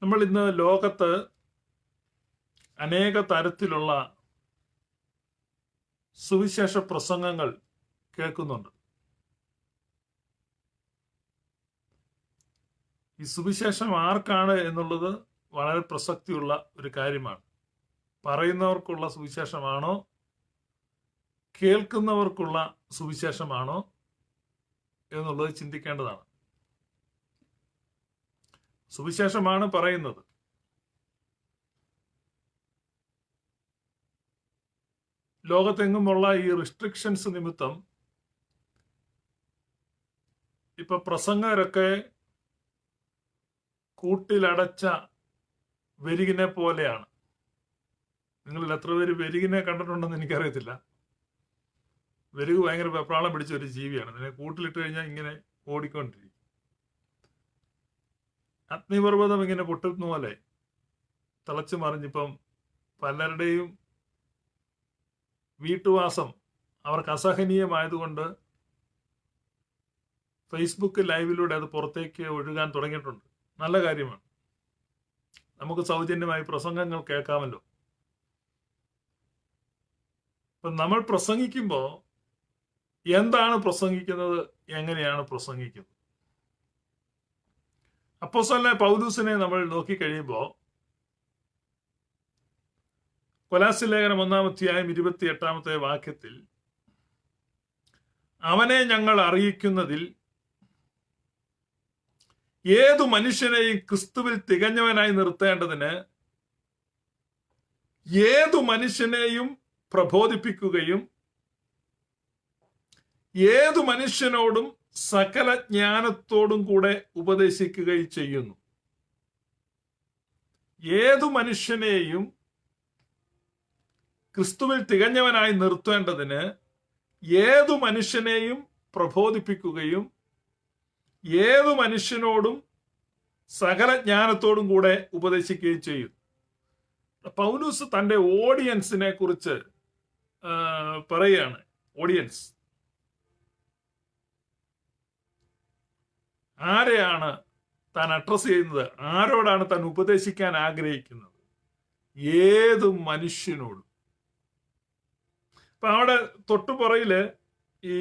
നമ്മൾ ഇന്ന് ലോകത്ത് അനേക തരത്തിലുള്ള സുവിശേഷ പ്രസംഗങ്ങൾ കേൾക്കുന്നുണ്ട്. ഈ സുവിശേഷം ആർക്കാണ് എന്നുള്ളത് വളരെ പ്രസക്തിയുള്ള ഒരു കാര്യമാണ്. പറയുന്നവർക്കുള്ള സുവിശേഷമാണോ, കേൾക്കുന്നവർക്കുള്ള സുവിശേഷമാണോ എന്നുള്ളത് ചിന്തിക്കേണ്ടതാണ്. സുവിശേഷമാണ് പറയുന്നത്. ലോകത്തെങ്ങുമുള്ള ഈ റിസ്ട്രിക്ഷൻസ് നിമിത്തം ഇപ്പൊ പ്രസംഗകരൊക്കെ കൂട്ടിലടച്ച വെരികിനെ പോലെയാണ്. നിങ്ങളിൽ എത്ര പേര് വെരികിനെ കണ്ടിട്ടുണ്ടെന്ന് എനിക്കറിയത്തില്ല. വെരുക് ഭയങ്കര വെപ്രാളം പിടിച്ച ഒരു ജീവിയാണ്. ഇതിനെ കൂട്ടിലിട്ട് കഴിഞ്ഞാൽ ഇങ്ങനെ ഓടിക്കൊണ്ടിരിക്കും. അഗ്നിപർവ്വതം ഇങ്ങനെ പൊട്ടുന്ന പോലെ തിളച്ചു മറിഞ്ഞിപ്പം പലരുടെയും വീട്ടുവാസം അവർക്ക് അസഹനീയമായതുകൊണ്ട് ഫേസ്ബുക്ക് ലൈവിലൂടെ അത് പുറത്തേക്ക് ഒഴുകാൻ തുടങ്ങിയിട്ടുണ്ട്. നല്ല കാര്യമാണ്. നമുക്ക് സൗജന്യമായി പ്രസംഗങ്ങൾ കേൾക്കാമല്ലോ. ഇപ്പം നമ്മൾ പ്രസംഗിക്കുമ്പോൾ എന്താണ് പ്രസംഗിക്കുന്നത്, എങ്ങനെയാണ് പ്രസംഗിക്കുന്നത്? അപ്പോസ്തലനായ പൗലൂസിനെ നമ്മൾ നോക്കിക്കഴിയുമ്പോൾ കൊലോസ്യ ലേഖനം 1-ാം അധ്യായം 28-ാമത്തെ വാക്യത്തിൽ അവനെ ഞങ്ങൾ അറിയിക്കുന്നതിൽ ഏതു മനുഷ്യനെയും ക്രിസ്തുവിൽ തികഞ്ഞവനായി നിർത്തേണ്ടതിന് ഏതു മനുഷ്യനെയും പ്രബോധിപ്പിക്കുകയും ഏതു മനുഷ്യനോടും സകല ജ്ഞാനത്തോടും കൂടെ ഉപദേശിക്കുകയും ചെയ്യുന്നു. ഏതു മനുഷ്യനെയും ക്രിസ്തുവിൽ തികഞ്ഞവനായി നിർത്തേണ്ടതിന് ഏതു മനുഷ്യനെയും പ്രബോധിപ്പിക്കുകയും ഏതു മനുഷ്യനോടും സകല ജ്ഞാനത്തോടും കൂടെ ഉപദേശിക്കുകയും ചെയ്യും. പൗലൂസ് തന്റെ ഓഡിയൻസിനെ കുറിച്ച് പറയുകയാണ്. ഓഡിയൻസ് ആരെയാണ് താൻ അഡ്രസ് ചെയ്യുന്നത്? ആരോടാണ് താൻ ഉപദേശിക്കാൻ ആഗ്രഹിക്കുന്നത്? ഏതു മനുഷ്യനോടും. അപ്പൊ അവിടെ തൊട്ടുപുറയില് ഈ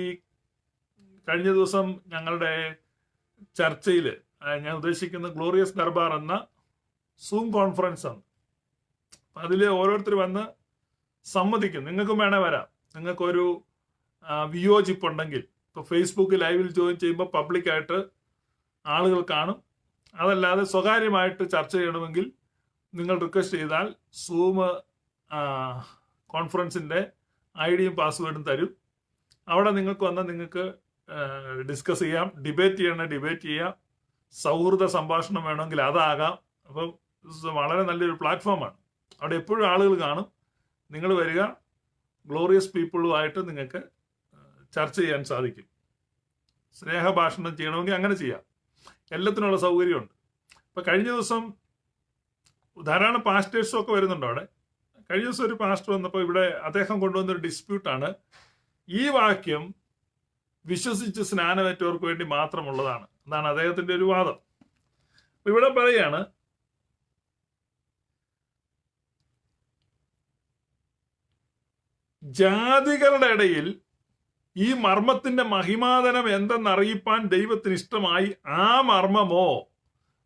കഴിഞ്ഞ ദിവസം ഞങ്ങളുടെ ചർച്ചയിൽ ഞാൻ ഉദ്ദേശിക്കുന്ന ഗ്ലോറിയസ് ദർബാർ എന്ന സൂം കോൺഫറൻസ് ആണ്. അതിൽ ഓരോരുത്തർ വന്ന് സമ്മതിക്കും. നിങ്ങൾക്കും വേണേ വരാം. നിങ്ങൾക്കൊരു വിയോജിപ്പുണ്ടെങ്കിൽ ഇപ്പൊ ഫേസ്ബുക്ക് ലൈവിൽ ജോയിൻ ചെയ്യുമ്പോൾ പബ്ലിക്കായിട്ട് ആളുകൾ കാണും. അതല്ലാതെ സ്വകാര്യമായിട്ട് ചർച്ച ചെയ്യണമെങ്കിൽ നിങ്ങൾ റിക്വസ്റ്റ് ചെയ്താൽ സൂം കോൺഫറൻസിന്റെ ഐഡിയും പാസ്വേഡും തരും. അവിടെ നിങ്ങൾക്ക് വന്നാൽ നിങ്ങൾക്ക് ഡിസ്കസ് ചെയ്യാം. ഡിബേറ്റ് ചെയ്യണമെങ്കിൽ ഡിബേറ്റ് ചെയ്യാം. സൗഹൃദ സംഭാഷണം വേണമെങ്കിൽ അതാകാം. അപ്പം വളരെ നല്ലൊരു പ്ലാറ്റ്ഫോമാണ്. അവിടെ എപ്പോഴും ആളുകൾ കാണും. നിങ്ങൾ വരിക, ഗ്ലോറിയസ് പീപ്പിളുമായിട്ട് നിങ്ങൾക്ക് ചർച്ച ചെയ്യാൻ സാധിക്കും. സ്നേഹഭാഷണം ചെയ്യണമെങ്കിൽ അങ്ങനെ ചെയ്യാം. എല്ലാത്തിനുള്ള സൗകര്യമുണ്ട്. ഇപ്പൊ കഴിഞ്ഞ ദിവസം ധാരാളം പാസ്റ്റേഴ്സും ഒക്കെ വരുന്നുണ്ട് അവിടെ. കഴിഞ്ഞ ദിവസം ഒരു പാസ്റ്റർ വന്നപ്പോൾ ഇവിടെ അദ്ദേഹം കൊണ്ടുവന്നൊരു ഡിസ്പ്യൂട്ടാണ്. ഈ വാക്യം വിശ്വസിച്ച് സ്നാനമേറ്റവർക്ക് വേണ്ടി മാത്രമുള്ളതാണ് എന്നാണ് അദ്ദേഹത്തിന്റെ ഒരു വാദം. ഇവിടെ പറയാണ്, ജാതികളുടെ ഇടയിൽ ഈ മർമ്മത്തിന്റെ മഹിമാതനം എന്തെന്നറിയിപ്പാൻ ദൈവത്തിന് ഇഷ്ടമായി. ആ മർമ്മമോ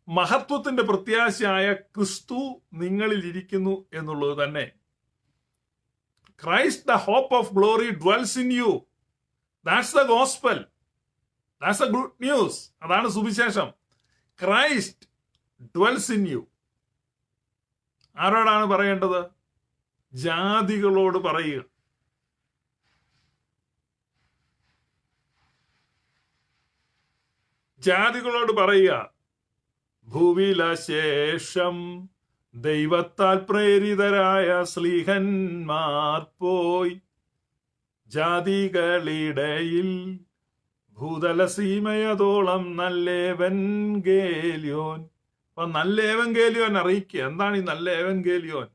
മഹത്വത്തിന്റെ പ്രത്യാശയായ ക്രിസ്തു നിങ്ങളിൽ ഇരിക്കുന്നു എന്നുള്ളത് തന്നെ. Christ the hope of glory dwells in you. That's the gospel. That's the good news. അതാണ് സുവിശേഷം. Christ dwells in you. ആരോടാണ് പറയേണ്ടത്? ജാതികളോട് പറയുക. ജാതികളോട് പറയുക, ഭൂവിലശേഷം ദൈവത്താൽ പ്രേരിതരായ സ്ലീഹന്മാർ പോയി ജാതികളിടയിൽ ഭൂതലസീമയതോളം നല്ലേവൻഗേലിയോൻ. അപ്പൊ നല്ലേവൻഗേലിയോൻ അറിയിക്കുക. എന്താണ് ഈ നല്ല ഏവൻഗേലിയോൻ?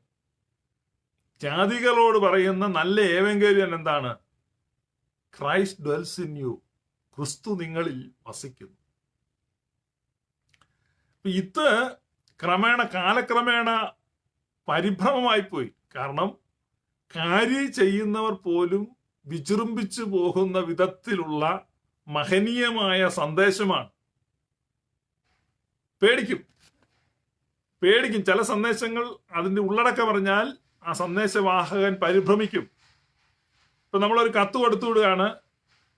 ജാതികളോട് പറയുന്ന നല്ല ഏവൻഗേലിയോൻ എന്താണ്? Christ dwells in you. ക്രിസ്തു നിങ്ങളിൽ വസിക്കുന്നു. ഇത് കാലക്രമേണ പരിഭ്രമമായിപ്പോയി. കാരണം കാര്യം ചെയ്യുന്നവർ പോലും വിജൃംഭിച്ചു പോകുന്ന വിധത്തിലുള്ള മഹനീയമായ സന്ദേശമാണ്. പേടിക്കും. ചില സന്ദേശങ്ങൾ അതിന്റെ ഉള്ളടക്കം പറഞ്ഞാൽ ആ സന്ദേശവാഹകൻ പരിഭ്രമിക്കും. ഇപ്പൊ നമ്മളൊരു കത്ത് കൊടുത്തു വിടുകയാണ്.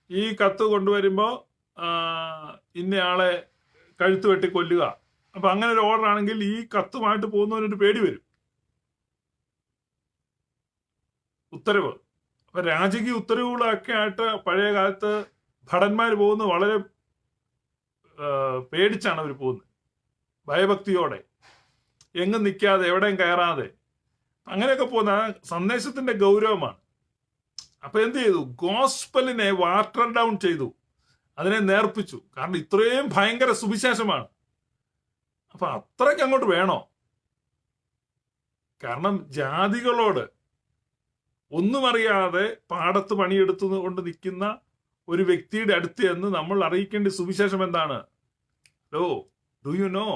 ഈ കത്ത് കൊണ്ടുവരുമ്പോ ഇന്നയാളെ കഴുത്ത് വെട്ടി കൊല്ലുക. അപ്പൊ അങ്ങനെ ഒരു ഓർഡർ ആണെങ്കിൽ ഈ കത്തുമായിട്ട് പോകുന്നവനൊരു പേടി വരും. ഉത്തരവ്. അപ്പൊ രാജകീയ ഉത്തരവുകളൊക്കെ ആയിട്ട് പഴയ കാലത്ത് ഭടന്മാർ പോകുന്നത് വളരെ പേടിച്ചാണ് അവർ പോകുന്നത്, ഭയഭക്തിയോടെ, എങ്ങും നിൽക്കാതെ എവിടെയും കയറാതെ അങ്ങനെയൊക്കെ പോകുന്ന സന്ദേശത്തിന്റെ ഗൗരവമാണ്. അപ്പൊ എന്ത് ചെയ്തു? ഗോസ്പലിനെ വാട്ടർ ഡൗൺ ചെയ്തു, അതിനെ നേർപ്പിച്ചു. കാരണം ഇത്രയും ഭയങ്കര സുവിശേഷമാണ്. അപ്പൊ അത്രയ്ക്ക് അങ്ങോട്ട് വേണോ? കാരണം ജാതികളോട് ഒന്നും അറിയാതെ പാടത്ത് പണിയെടുത്തു കൊണ്ട് നിൽക്കുന്ന ഒരു വ്യക്തിയുടെ അടുത്ത് എന്ന് നമ്മൾ അറിയിക്കേണ്ട സുവിശേഷം എന്താണ്? Hello, do you know?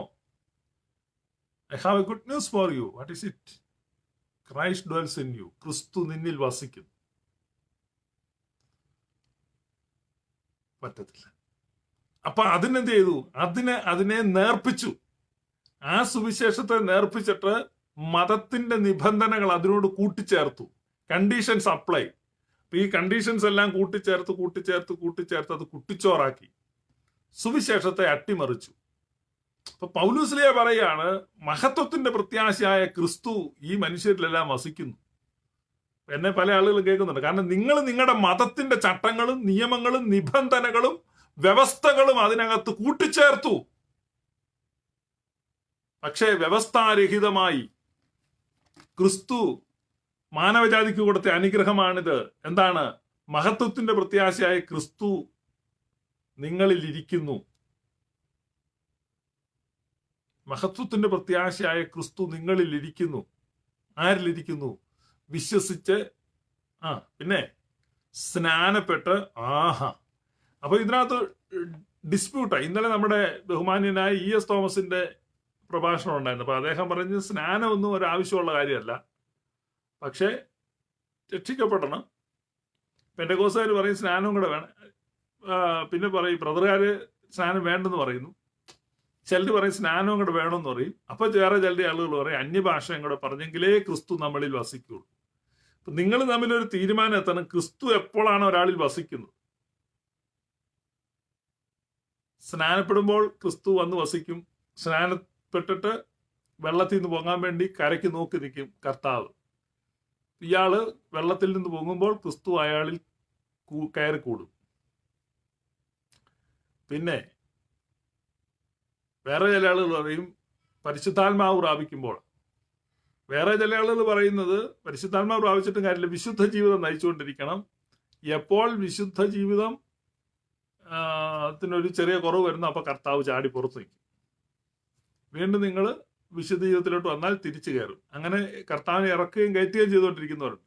I have a good news for you. What is it? Christ dwells in you. ക്രിസ്തു നിന്നിൽ വസിക്കുന്നു. പറ്റത്തില്ല. അപ്പൊ അതിനെന്ത് ചെയ്തു? അതിനെ നേർപ്പിച്ചു. ആ സുവിശേഷത്തെ നേർപ്പിച്ചിട്ട് മതത്തിന്റെ നിബന്ധനകൾ അതിനോട് കൂട്ടിച്ചേർത്തു. Conditions apply. അപ്പൊ ഈ കണ്ടീഷൻസ് എല്ലാം കൂട്ടിച്ചേർത്ത് അത് കുട്ടിച്ചോറാക്കി സുവിശേഷത്തെ അട്ടിമറിച്ചു. അപ്പൊ പൗലോസ്ലീഹ പറയാണ്, മഹത്വത്തിന്റെ പ്രത്യാശയായ ക്രിസ്തു ഈ മനുഷ്യരിലെല്ലാം വസിക്കുന്നു. എന്നെ പല ആളുകളും കേൾക്കുന്നുണ്ട്. കാരണം നിങ്ങൾ നിങ്ങളുടെ മതത്തിന്റെ ചട്ടങ്ങളും നിയമങ്ങളും നിബന്ധനകളും വ്യവസ്ഥകളും അതിനകത്ത് കൂട്ടിച്ചേർത്തു. പക്ഷേ വ്യവസ്ഥാരഹിതമായി ക്രിസ്തു മാനവജാതിക്ക് കൊടുത്ത അനുഗ്രഹമാണിത്. എന്താണ്? മഹത്വത്തിന്റെ പ്രത്യാശയായ ക്രിസ്തു നിങ്ങളിൽ ഇരിക്കുന്നു. മഹത്വത്തിന്റെ പ്രത്യാശയായ ക്രിസ്തു നിങ്ങളിൽ ഇരിക്കുന്നു. ആരിലിരിക്കുന്നു? വിശ്വസിച്ച് പിന്നെ സ്നാനപ്പെട്ട്. അപ്പൊ ഇതിനകത്ത് ഡിസ്പ്യൂട്ടായി. ഇന്നലെ നമ്മുടെ ബഹുമാന്യനായ ES തോമസിന്റെ പ്രഭാഷണം ഉണ്ടായിരുന്നു. അപ്പൊ അദ്ദേഹം പറഞ്ഞ് സ്നാനമൊന്നും ഒരാവശ്യമുള്ള കാര്യമല്ല, പക്ഷെ രക്ഷിക്കപ്പെടണം. പെന്തക്കോസ്തുകാർ പറയും സ്നാനവും കൂടെ വേണം. പിന്നെ പറയും ബ്രദറുകാര് സ്നാനം വേണ്ടെന്ന് പറയുന്നു. ചിലർ പറയും സ്നാനവും കൂടെ വേണമെന്ന് പറയും. അപ്പൊ വേറെ ചില ആളുകൾ പറയും അന്യഭാഷയും കൂടെ പറഞ്ഞെങ്കിലേ ക്രിസ്തു നമ്മളിൽ വസിക്കുള്ളൂ. അപ്പൊ നിങ്ങൾ തമ്മിലൊരു തീരുമാനം എത്തണം. ക്രിസ്തു എപ്പോഴാണ് ഒരാളിൽ വസിക്കുന്നത്? സ്നാനപ്പെടുമ്പോൾ ക്രിസ്തു വന്ന് വസിക്കും. സ്നാനപ്പെട്ടിട്ട് വെള്ളത്തിൽ നിന്ന് പൊങ്ങാൻ വേണ്ടി കരയ്ക്ക് നോക്കി നിൽക്കും കർത്താവ്. ഇയാള് വെള്ളത്തിൽ നിന്ന് പൊങ്ങുമ്പോൾ ക്രിസ്തു അയാളിൽ കയറി കൂടും. പിന്നെ വേറെ ചില ആളുകൾ പറയും പരിശുദ്ധാത്മാവ് പ്രാപിക്കുമ്പോൾ. വേറെ ചില ആളുകൾ പറയുന്നത് പരിശുദ്ധാത്മാവ് പ്രാപിച്ചിട്ടും കാര്യമില്ല, വിശുദ്ധ ജീവിതം നയിച്ചുകൊണ്ടിരിക്കണം. എപ്പോൾ വിശുദ്ധ ജീവിതം ത്തിനൊരു ചെറിയ കുറവ് വരുന്നു, അപ്പൊ കർത്താവ് ചാടി പുറത്തു നിൽക്കും. വീണ്ടും നിങ്ങൾ വിശുദ്ധ ജീവിതത്തിലോട്ട് വന്നാൽ തിരിച്ചു കയറും. അങ്ങനെ കർത്താവിനെ ഇറക്കുകയും കയറ്റുകയും ചെയ്തുകൊണ്ടിരിക്കുന്നവരുണ്ട്.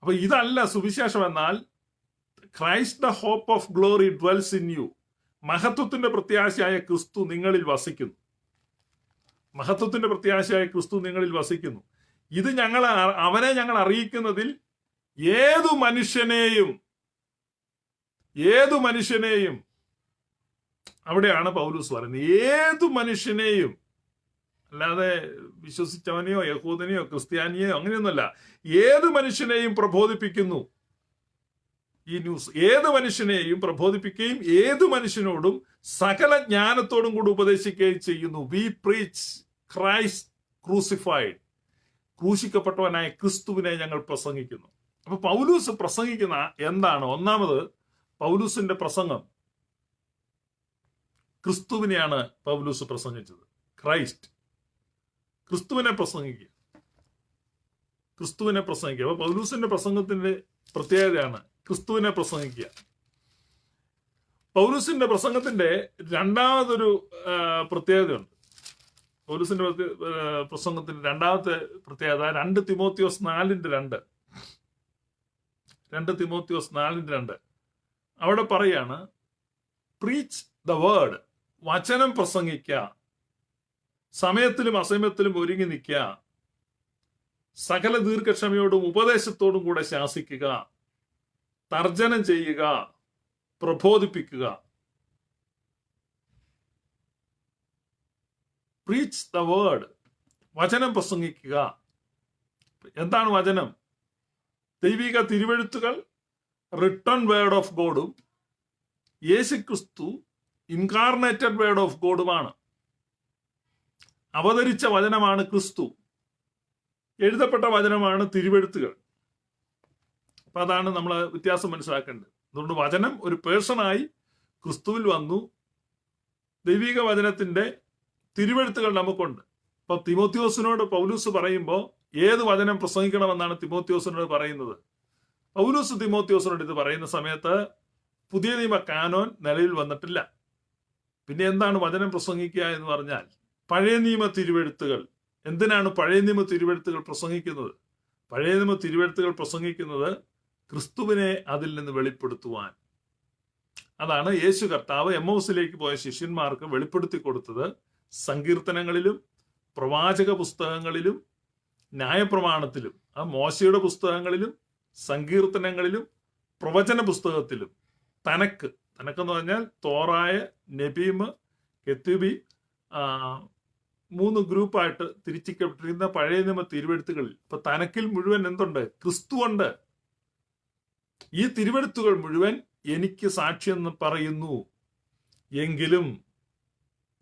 അപ്പൊ ഇതല്ല സുവിശേഷം. എന്നാൽ Christ the hope of glory dwells in you. മഹത്വത്തിന്റെ പ്രത്യാശയായ ക്രിസ്തു നിങ്ങളിൽ വസിക്കുന്നു. മഹത്വത്തിന്റെ പ്രത്യാശയായ ക്രിസ്തു നിങ്ങളിൽ വസിക്കുന്നു. ഇത് അവനെ ഞങ്ങൾ അറിയിക്കുന്നതിൽ ഏതു മനുഷ്യനെയും അവിടെയാണ് പൗലോസ് പറയുന്നത്. ഏതു മനുഷ്യനെയും, അല്ലാതെ വിശ്വസിച്ചവനെയോ യഹൂദനെയോ ക്രിസ്ത്യാനിയെയോ അങ്ങനെയൊന്നുമല്ല. ഏതു മനുഷ്യനെയും പ്രബോധിപ്പിക്കുന്നു. ഈ ന്യൂസ് ഏത് മനുഷ്യനെയും പ്രബോധിപ്പിക്കുകയും ഏതു മനുഷ്യനോടും സകല ജ്ഞാനത്തോടും കൂടി ഉപദേശിക്കുകയും ചെയ്യുന്നു. We preach Christ crucified. ക്രൂശിക്കപ്പെട്ടവനായ ക്രിസ്തുവിനെ ഞങ്ങൾ പ്രസംഗിക്കുന്നു. അപ്പൊ പൗലൂസ് പ്രസംഗിക്കുന്ന എന്താണ്? ഒന്നാമത് പൗലൂസിന്റെ പ്രസംഗം ക്രിസ്തുവിനെയാണ് പൗലൂസ് പ്രസംഗിച്ചത്. ക്രൈസ്റ്റ്, ക്രിസ്തുവിനെ പ്രസംഗിക്കുക. അപ്പൊ പൗലൂസിന്റെ പ്രസംഗത്തിന്റെ പ്രത്യേകതയാണ് ക്രിസ്തുവിനെ പ്രസംഗിക്കുക. പൗലൂസിന്റെ പ്രസംഗത്തിന്റെ രണ്ടാമതൊരു പ്രത്യേകതയുണ്ട്. പൗലൂസിന്റെ പ്രസംഗത്തിന്റെ രണ്ടാമത്തെ പ്രത്യേകത 2 തിമോത്തിയോസ് 4:2. 2 തിമോത്തിയോസ് 4:2 അവിടെ പറയാണ്, പ്രീച്ച് ദ വേർഡ്. വചനം പ്രസംഗിക്കുക. സമയത്തിലും അസമയത്തിലും ഒരുങ്ങി നിൽക്കുക, സകല ദീർഘക്ഷമയോടും ഉപദേശത്തോടും കൂടെ ശാസിക്കുക, തർജ്ജനം ചെയ്യുക, പ്രബോധിപ്പിക്കുക. പ്രീച്ച് ദ വേർഡ്, വചനം പ്രസംഗിക്കുക. എന്താണ് വചനം? ദൈവിക തിരുവെഴുത്തുകൾ, റിട്ടൺ വേർഡ് ഓഫ് ഗോഡും യേശുക്രിസ്തു ഇൻകാർണേറ്റഡ് വേർഡ് ഓഫ് ഗോഡുമാണ്. അവതരിച്ച വചനമാണ് ക്രിസ്തു, എഴുതപ്പെട്ട വചനമാണ് തിരുവെഴുത്തുകൾ. അപ്പൊ അതാണ് നമ്മൾ വ്യത്യാസം മനസ്സിലാക്കേണ്ടത്. അതുകൊണ്ട് വചനം ഒരു പേഴ്സണായി ക്രിസ്തുവിൽ വന്നു. ദൈവിക വചനത്തിന്റെ തിരുവെഴുത്തുകൾ നമുക്കുണ്ട്. ഇപ്പൊ തിമോത്തിയോസിനോട് പൗലൂസ് പറയുമ്പോൾ ഏത് വചനം പ്രസംഗിക്കണമെന്നാണ് തിമോത്തിയോസിനോട് പറയുന്നത്? പൗലൂസ് തിമോത്തിയോസിനോട് ഇത് പറയുന്ന സമയത്ത് പുതിയ നിയമ കാനോൻ നിലവിൽ വന്നിട്ടില്ല. പിന്നെ എന്താണ് വചനം പ്രസംഗിക്കുക എന്ന് പറഞ്ഞാൽ? പഴയ നിയമ തിരുവെഴുത്തുകൾ. എന്തിനാണ് പഴയ നിയമ തിരുവെഴുത്തുകൾ പ്രസംഗിക്കുന്നത്? പഴയ നിയമ തിരുവെഴുത്തുകൾ പ്രസംഗിക്കുന്നത് ക്രിസ്തുവിനെ അതിൽ നിന്ന് വെളിപ്പെടുത്തുവാൻ. അതാണ് യേശു കർത്താവ് എമ്മൗസിലേക്ക് പോയ ശിഷ്യന്മാർക്ക് വെളിപ്പെടുത്തി കൊടുത്തത്. സങ്കീർത്തനങ്ങളിലും പ്രവാചക പുസ്തകങ്ങളിലും ന്യായപ്രമാണത്തിലും, ആ മോശയുടെ പുസ്തകങ്ങളിലും സങ്കീർത്തനങ്ങളിലും പ്രവചന പുസ്തകത്തിലും തനക്കെന്ന് പറഞ്ഞാൽ തോറായ, നബീമ്, കെത്തുബി, 3 ഗ്രൂപ്പായിട്ട് തിരിച്ചിക്കപ്പെട്ടിരിക്കുന്ന പഴയ നിയമ തിരുവെഴുത്തുകളിൽ ഇപ്പൊ തനക്കിൽ മുഴുവൻ എന്തുണ്ട്? ക്രിസ്തു ഉണ്ട്. ഈ തിരുവെഴുത്തുകൾ മുഴുവൻ എനിക്ക് സാക്ഷ്യം പറയുന്നു, എങ്കിലും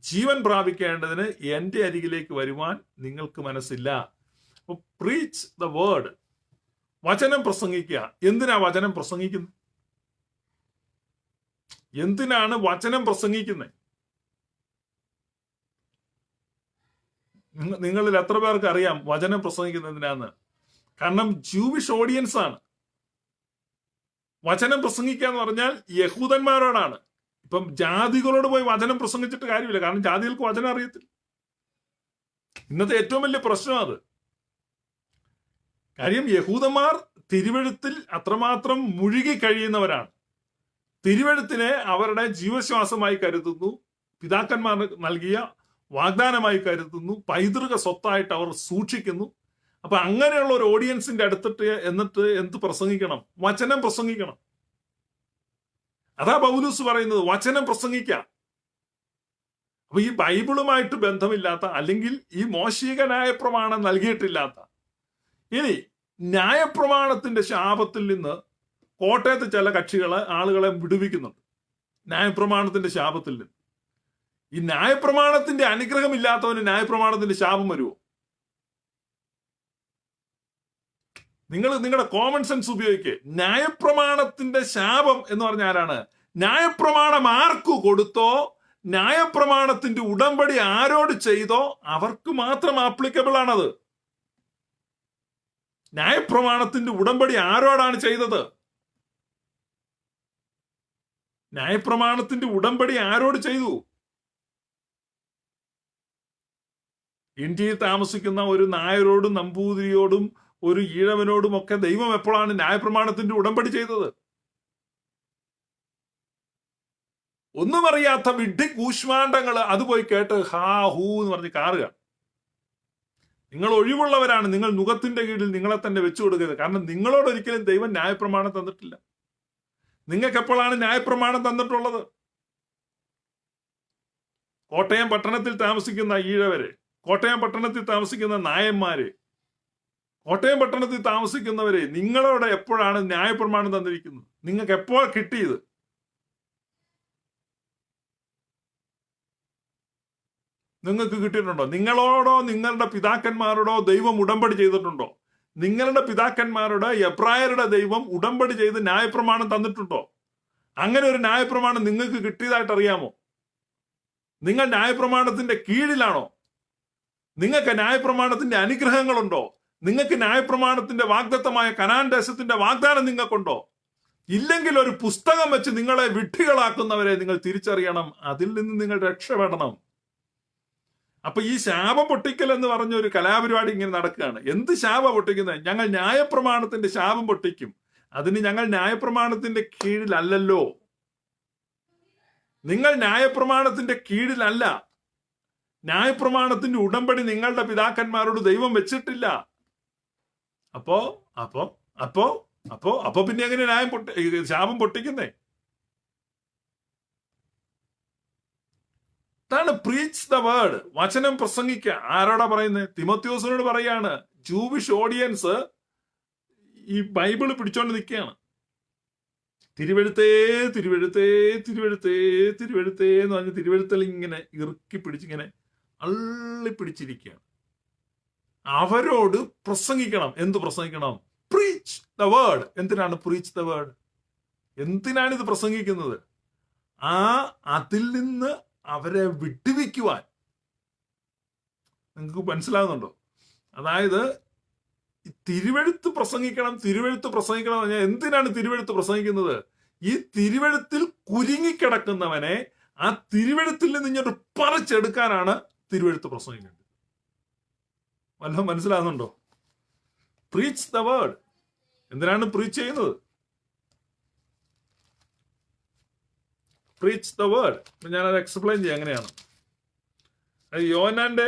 ജീവൻ പ്രാപിക്കേണ്ടതിന് എന്റെ അരികിലേക്ക് വരുവാൻ നിങ്ങൾക്ക് മനസ്സില്ല. പ്രീച്ച് ദ വേർഡ്, വചനം പ്രസംഗിക്കുക. എന്തിനാ വചനം പ്രസംഗിക്കുന്നത്? എന്തിനാണ് വചനം പ്രസംഗിക്കുന്നത്? നിങ്ങളിൽ എത്ര പേർക്ക് അറിയാം വചനം പ്രസംഗിക്കുന്നത് എന്തിനാന്ന്? കാരണം ജൂവിഷ് ഓഡിയൻസ് ആണ്. വചനം പ്രസംഗിക്കുക എന്ന് പറഞ്ഞാൽ യഹൂദന്മാരോടാണ്. ഇപ്പം ജാതികളോട് പോയി വചനം പ്രസംഗിച്ചിട്ട് കാര്യമില്ല, കാരണം ജാതികൾക്ക് വചനം അറിയത്തില്ല. ഇന്നത്തെ ഏറ്റവും വലിയ പ്രശ്നം അത്. കാര്യം യഹൂദന്മാർ തിരുവെഴുത്തിൽ അത്രമാത്രം മുഴുകി കഴിയുന്നവരാണ്. തിരുവെഴുത്തിനെ അവരുടെ ജീവശ്വാസമായി കരുതുന്നു, പിതാക്കന്മാർ നൽകിയ വാഗ്ദാനമായി കരുതുന്നു, പൈതൃക സ്വത്തായിട്ട് അവർ സൂക്ഷിക്കുന്നു. അപ്പൊ അങ്ങനെയുള്ള ഒരു ഓഡിയൻസിന്റെ അടുത്തിട്ട് എന്നിട്ട് എന്ത് പ്രസംഗിക്കണം? വചനം പ്രസംഗിക്കണം. അതാ പൗലൂസ് പറയുന്നത്, വചനം പ്രസംഗിക്കാം. അപ്പൊ ഈ ബൈബിളുമായിട്ട് ബന്ധമില്ലാത്ത, അല്ലെങ്കിൽ ഈ മോശിക ന്യായപ്രമാണം നൽകിയിട്ടില്ലാത്ത, ഇനി ന്യായപ്രമാണത്തിന്റെ ശാപത്തിൽ നിന്ന് കോട്ടയത്ത് ചില ആളുകളെ വിടുവിക്കുന്നുണ്ട്. ന്യായപ്രമാണത്തിന്റെ ശാപത്തിൽ നിന്ന്. ഈ ന്യായപ്രമാണത്തിന്റെ അനുഗ്രഹം ഇല്ലാത്തവന് ന്യായപ്രമാണത്തിന്റെ ശാപം വരുമോ? നിങ്ങൾ നിങ്ങളുടെ കോമൺ സെൻസ് ഉപയോഗിക്കുക. ന്യായപ്രമാണത്തിന്റെ ശാപം എന്ന് പറഞ്ഞ ആരാണ്? ന്യായപ്രമാണം ആർക്കു കൊടുത്തോ, ന്യായപ്രമാണത്തിന്റെ ഉടമ്പടി ആരോട് ചെയ്തോ അവർക്ക് മാത്രം ആപ്ലിക്കബിൾ ആണത്. ന്യായപ്രമാണത്തിന്റെ ഉടമ്പടി ആരോടാണ് ചെയ്തത്? ന്യായപ്രമാണത്തിന്റെ ഉടമ്പടി ആരോട് ചെയ്തു? ഇന്ത്യയിൽ താമസിക്കുന്ന ഒരു നായരോടും നമ്പൂതിരിയോടും ഒരു ഈഴവനോടും ഒക്കെ ദൈവം എപ്പോഴാണ് ന്യായപ്രമാണത്തിന്റെ ഉടമ്പടി ചെയ്തത്? ഒന്നും അറിയാത്ത വിഡ്ഢി കൂശ്മാണ്ഡങ്ങൾ അത് പോയി കേട്ട് ഹാ ഹൂ എന്ന് പറഞ്ഞ് കാറുക. നിങ്ങൾ ഒഴിവുള്ളവരാണ്. നിങ്ങൾ നുഖത്തിന്റെ കീഴിൽ നിങ്ങളെ തന്നെ വെച്ചു കൊടുക്കരുത്. കാരണം നിങ്ങളോട് ഒരിക്കലും ദൈവം ന്യായപ്രമാണം തന്നിട്ടില്ല. നിങ്ങൾക്ക് എപ്പോഴാണ് ന്യായപ്രമാണം തന്നിട്ടുള്ളത്? കോട്ടയം പട്ടണത്തിൽ താമസിക്കുന്ന ഈഴവരെ, കോട്ടയം പട്ടണത്തിൽ താമസിക്കുന്ന നായന്മാരെ, കോട്ടയം പട്ടണത്തിൽ താമസിക്കുന്നവരെ, നിങ്ങളോട് എപ്പോഴാണ് ന്യായപ്രമാണം തന്നിരിക്കുന്നത്? നിങ്ങൾക്ക് എപ്പോൾ കിട്ടിയത്? നിങ്ങൾക്ക് കിട്ടിയിട്ടുണ്ടോ? നിങ്ങളോടോ നിങ്ങളുടെ പിതാക്കന്മാരോടോ ദൈവം ഉടമ്പടി ചെയ്തിട്ടുണ്ടോ? നിങ്ങളുടെ പിതാക്കന്മാരുടെ എബ്രായരുടെ ദൈവം ഉടമ്പടി ചെയ്ത് ന്യായപ്രമാണം തന്നിട്ടുണ്ടോ? അങ്ങനെ ഒരു ന്യായപ്രമാണം നിങ്ങൾക്ക് കിട്ടിയതായിട്ട് അറിയാമോ? നിങ്ങൾ ന്യായപ്രമാണത്തിന്റെ കീഴിലാണോ? നിങ്ങൾക്ക് ന്യായപ്രമാണത്തിന്റെ അനുഗ്രഹങ്ങളുണ്ടോ? നിങ്ങൾക്ക് ന്യായപ്രമാണത്തിന്റെ വാഗ്ദത്തമായ കനാൻ ദേശത്തിന്റെ വാഗ്ദാനം നിങ്ങൾക്കുണ്ടോ? ഇല്ലെങ്കിൽ ഒരു പുസ്തകം വെച്ച് നിങ്ങളെ വിഡ്ഢികളാക്കുന്നവരെ നിങ്ങൾ തിരിച്ചറിയണം. അതിൽ നിന്ന് നിങ്ങൾ രക്ഷപ്പെടണം. അപ്പൊ ഈ ശാപ പൊട്ടിക്കൽ എന്ന് പറഞ്ഞ ഒരു കലാപരിപാടി ഇങ്ങനെ നടക്കുകയാണ്. എന്ത് ശാപ പൊട്ടിക്കുന്നത്? ഞങ്ങൾ ന്യായപ്രമാണത്തിന്റെ ശാപം പൊട്ടിക്കും. അതിന് ഞങ്ങൾ ന്യായപ്രമാണത്തിന്റെ കീഴിലല്ലല്ലോ. നിങ്ങൾ ന്യായപ്രമാണത്തിന്റെ കീഴിലല്ല. ന്യായപ്രമാണത്തിന്റെ ഉടമ്പടി നിങ്ങളുടെ പിതാക്കന്മാരോട് ദൈവം വെച്ചിട്ടില്ല. അപ്പോ അപ്പോ അപ്പോ അപ്പോ അപ്പോ പിന്നെ എങ്ങനെ ശാപം പൊട്ടിക്കുന്നേ? അതാണ് പ്രീച്ച് ദ വേർഡ്. വചനം പ്രസംഗിക്കുക. ആരോടാ പറയുന്നത്? തിമോത്തിയോസിനോട് പറയാണ്. ജൂവിഷ് ഓഡിയൻസ് ഈ ബൈബിള് പിടിച്ചോണ്ട് നിൽക്കുകയാണ്. തിരുവെഴുത്തേ തിരുവെഴുത്തേ തിരുവെഴുത്തേ തിരുവെഴുത്തേ എന്ന് പറഞ്ഞ് തിരുവെഴുത്തിൽ ഇങ്ങനെ ഇറുക്കി പിടിച്ചിങ്ങനെ അള്ളിപ്പിടിച്ചിരിക്കുകയാണ്. അവരോട് പ്രസംഗിക്കണം. എന്ത് പ്രസംഗിക്കണം? Preach the word. എന്തിനാണ് പ്രീച്ച് ദ വേർഡ്? എന്തിനാണ് ഇത് പ്രസംഗിക്കുന്നത്? അതിൽ നിന്ന് അവരെ വിട്ടുവിക്കുവാൻ. നിങ്ങൾക്ക് മനസ്സിലാകുന്നുണ്ടോ? അതായത് തിരുവെഴുത്ത് പ്രസംഗിക്കണം, തിരുവെഴുത്ത് പ്രസംഗിക്കണം എന്ന് പറഞ്ഞാൽ എന്തിനാണ് തിരുവെഴുത്ത് പ്രസംഗിക്കുന്നത്? ഈ തിരുവെഴുത്തിൽ കുരുങ്ങിക്കിടക്കുന്നവനെ ആ തിരുവെഴുത്തിൽ നിന്ന് ഇങ്ങോട്ട് പറിച്ചെടുക്കാനാണ് തിരുവെഴുത്ത് പ്രസംഗിക്കേണ്ടത്. വല്ലതും മനസ്സിലാകുന്നുണ്ടോ? Preach the word. എന്തിനാണ് പ്രീച്ച് ചെയ്യുന്നത്? Preach the word. ഞാനത് എക്സ്പ്ലെയിൻ ചെയ്യാം എങ്ങനെയാണ്. യോഹന്നാന്റെ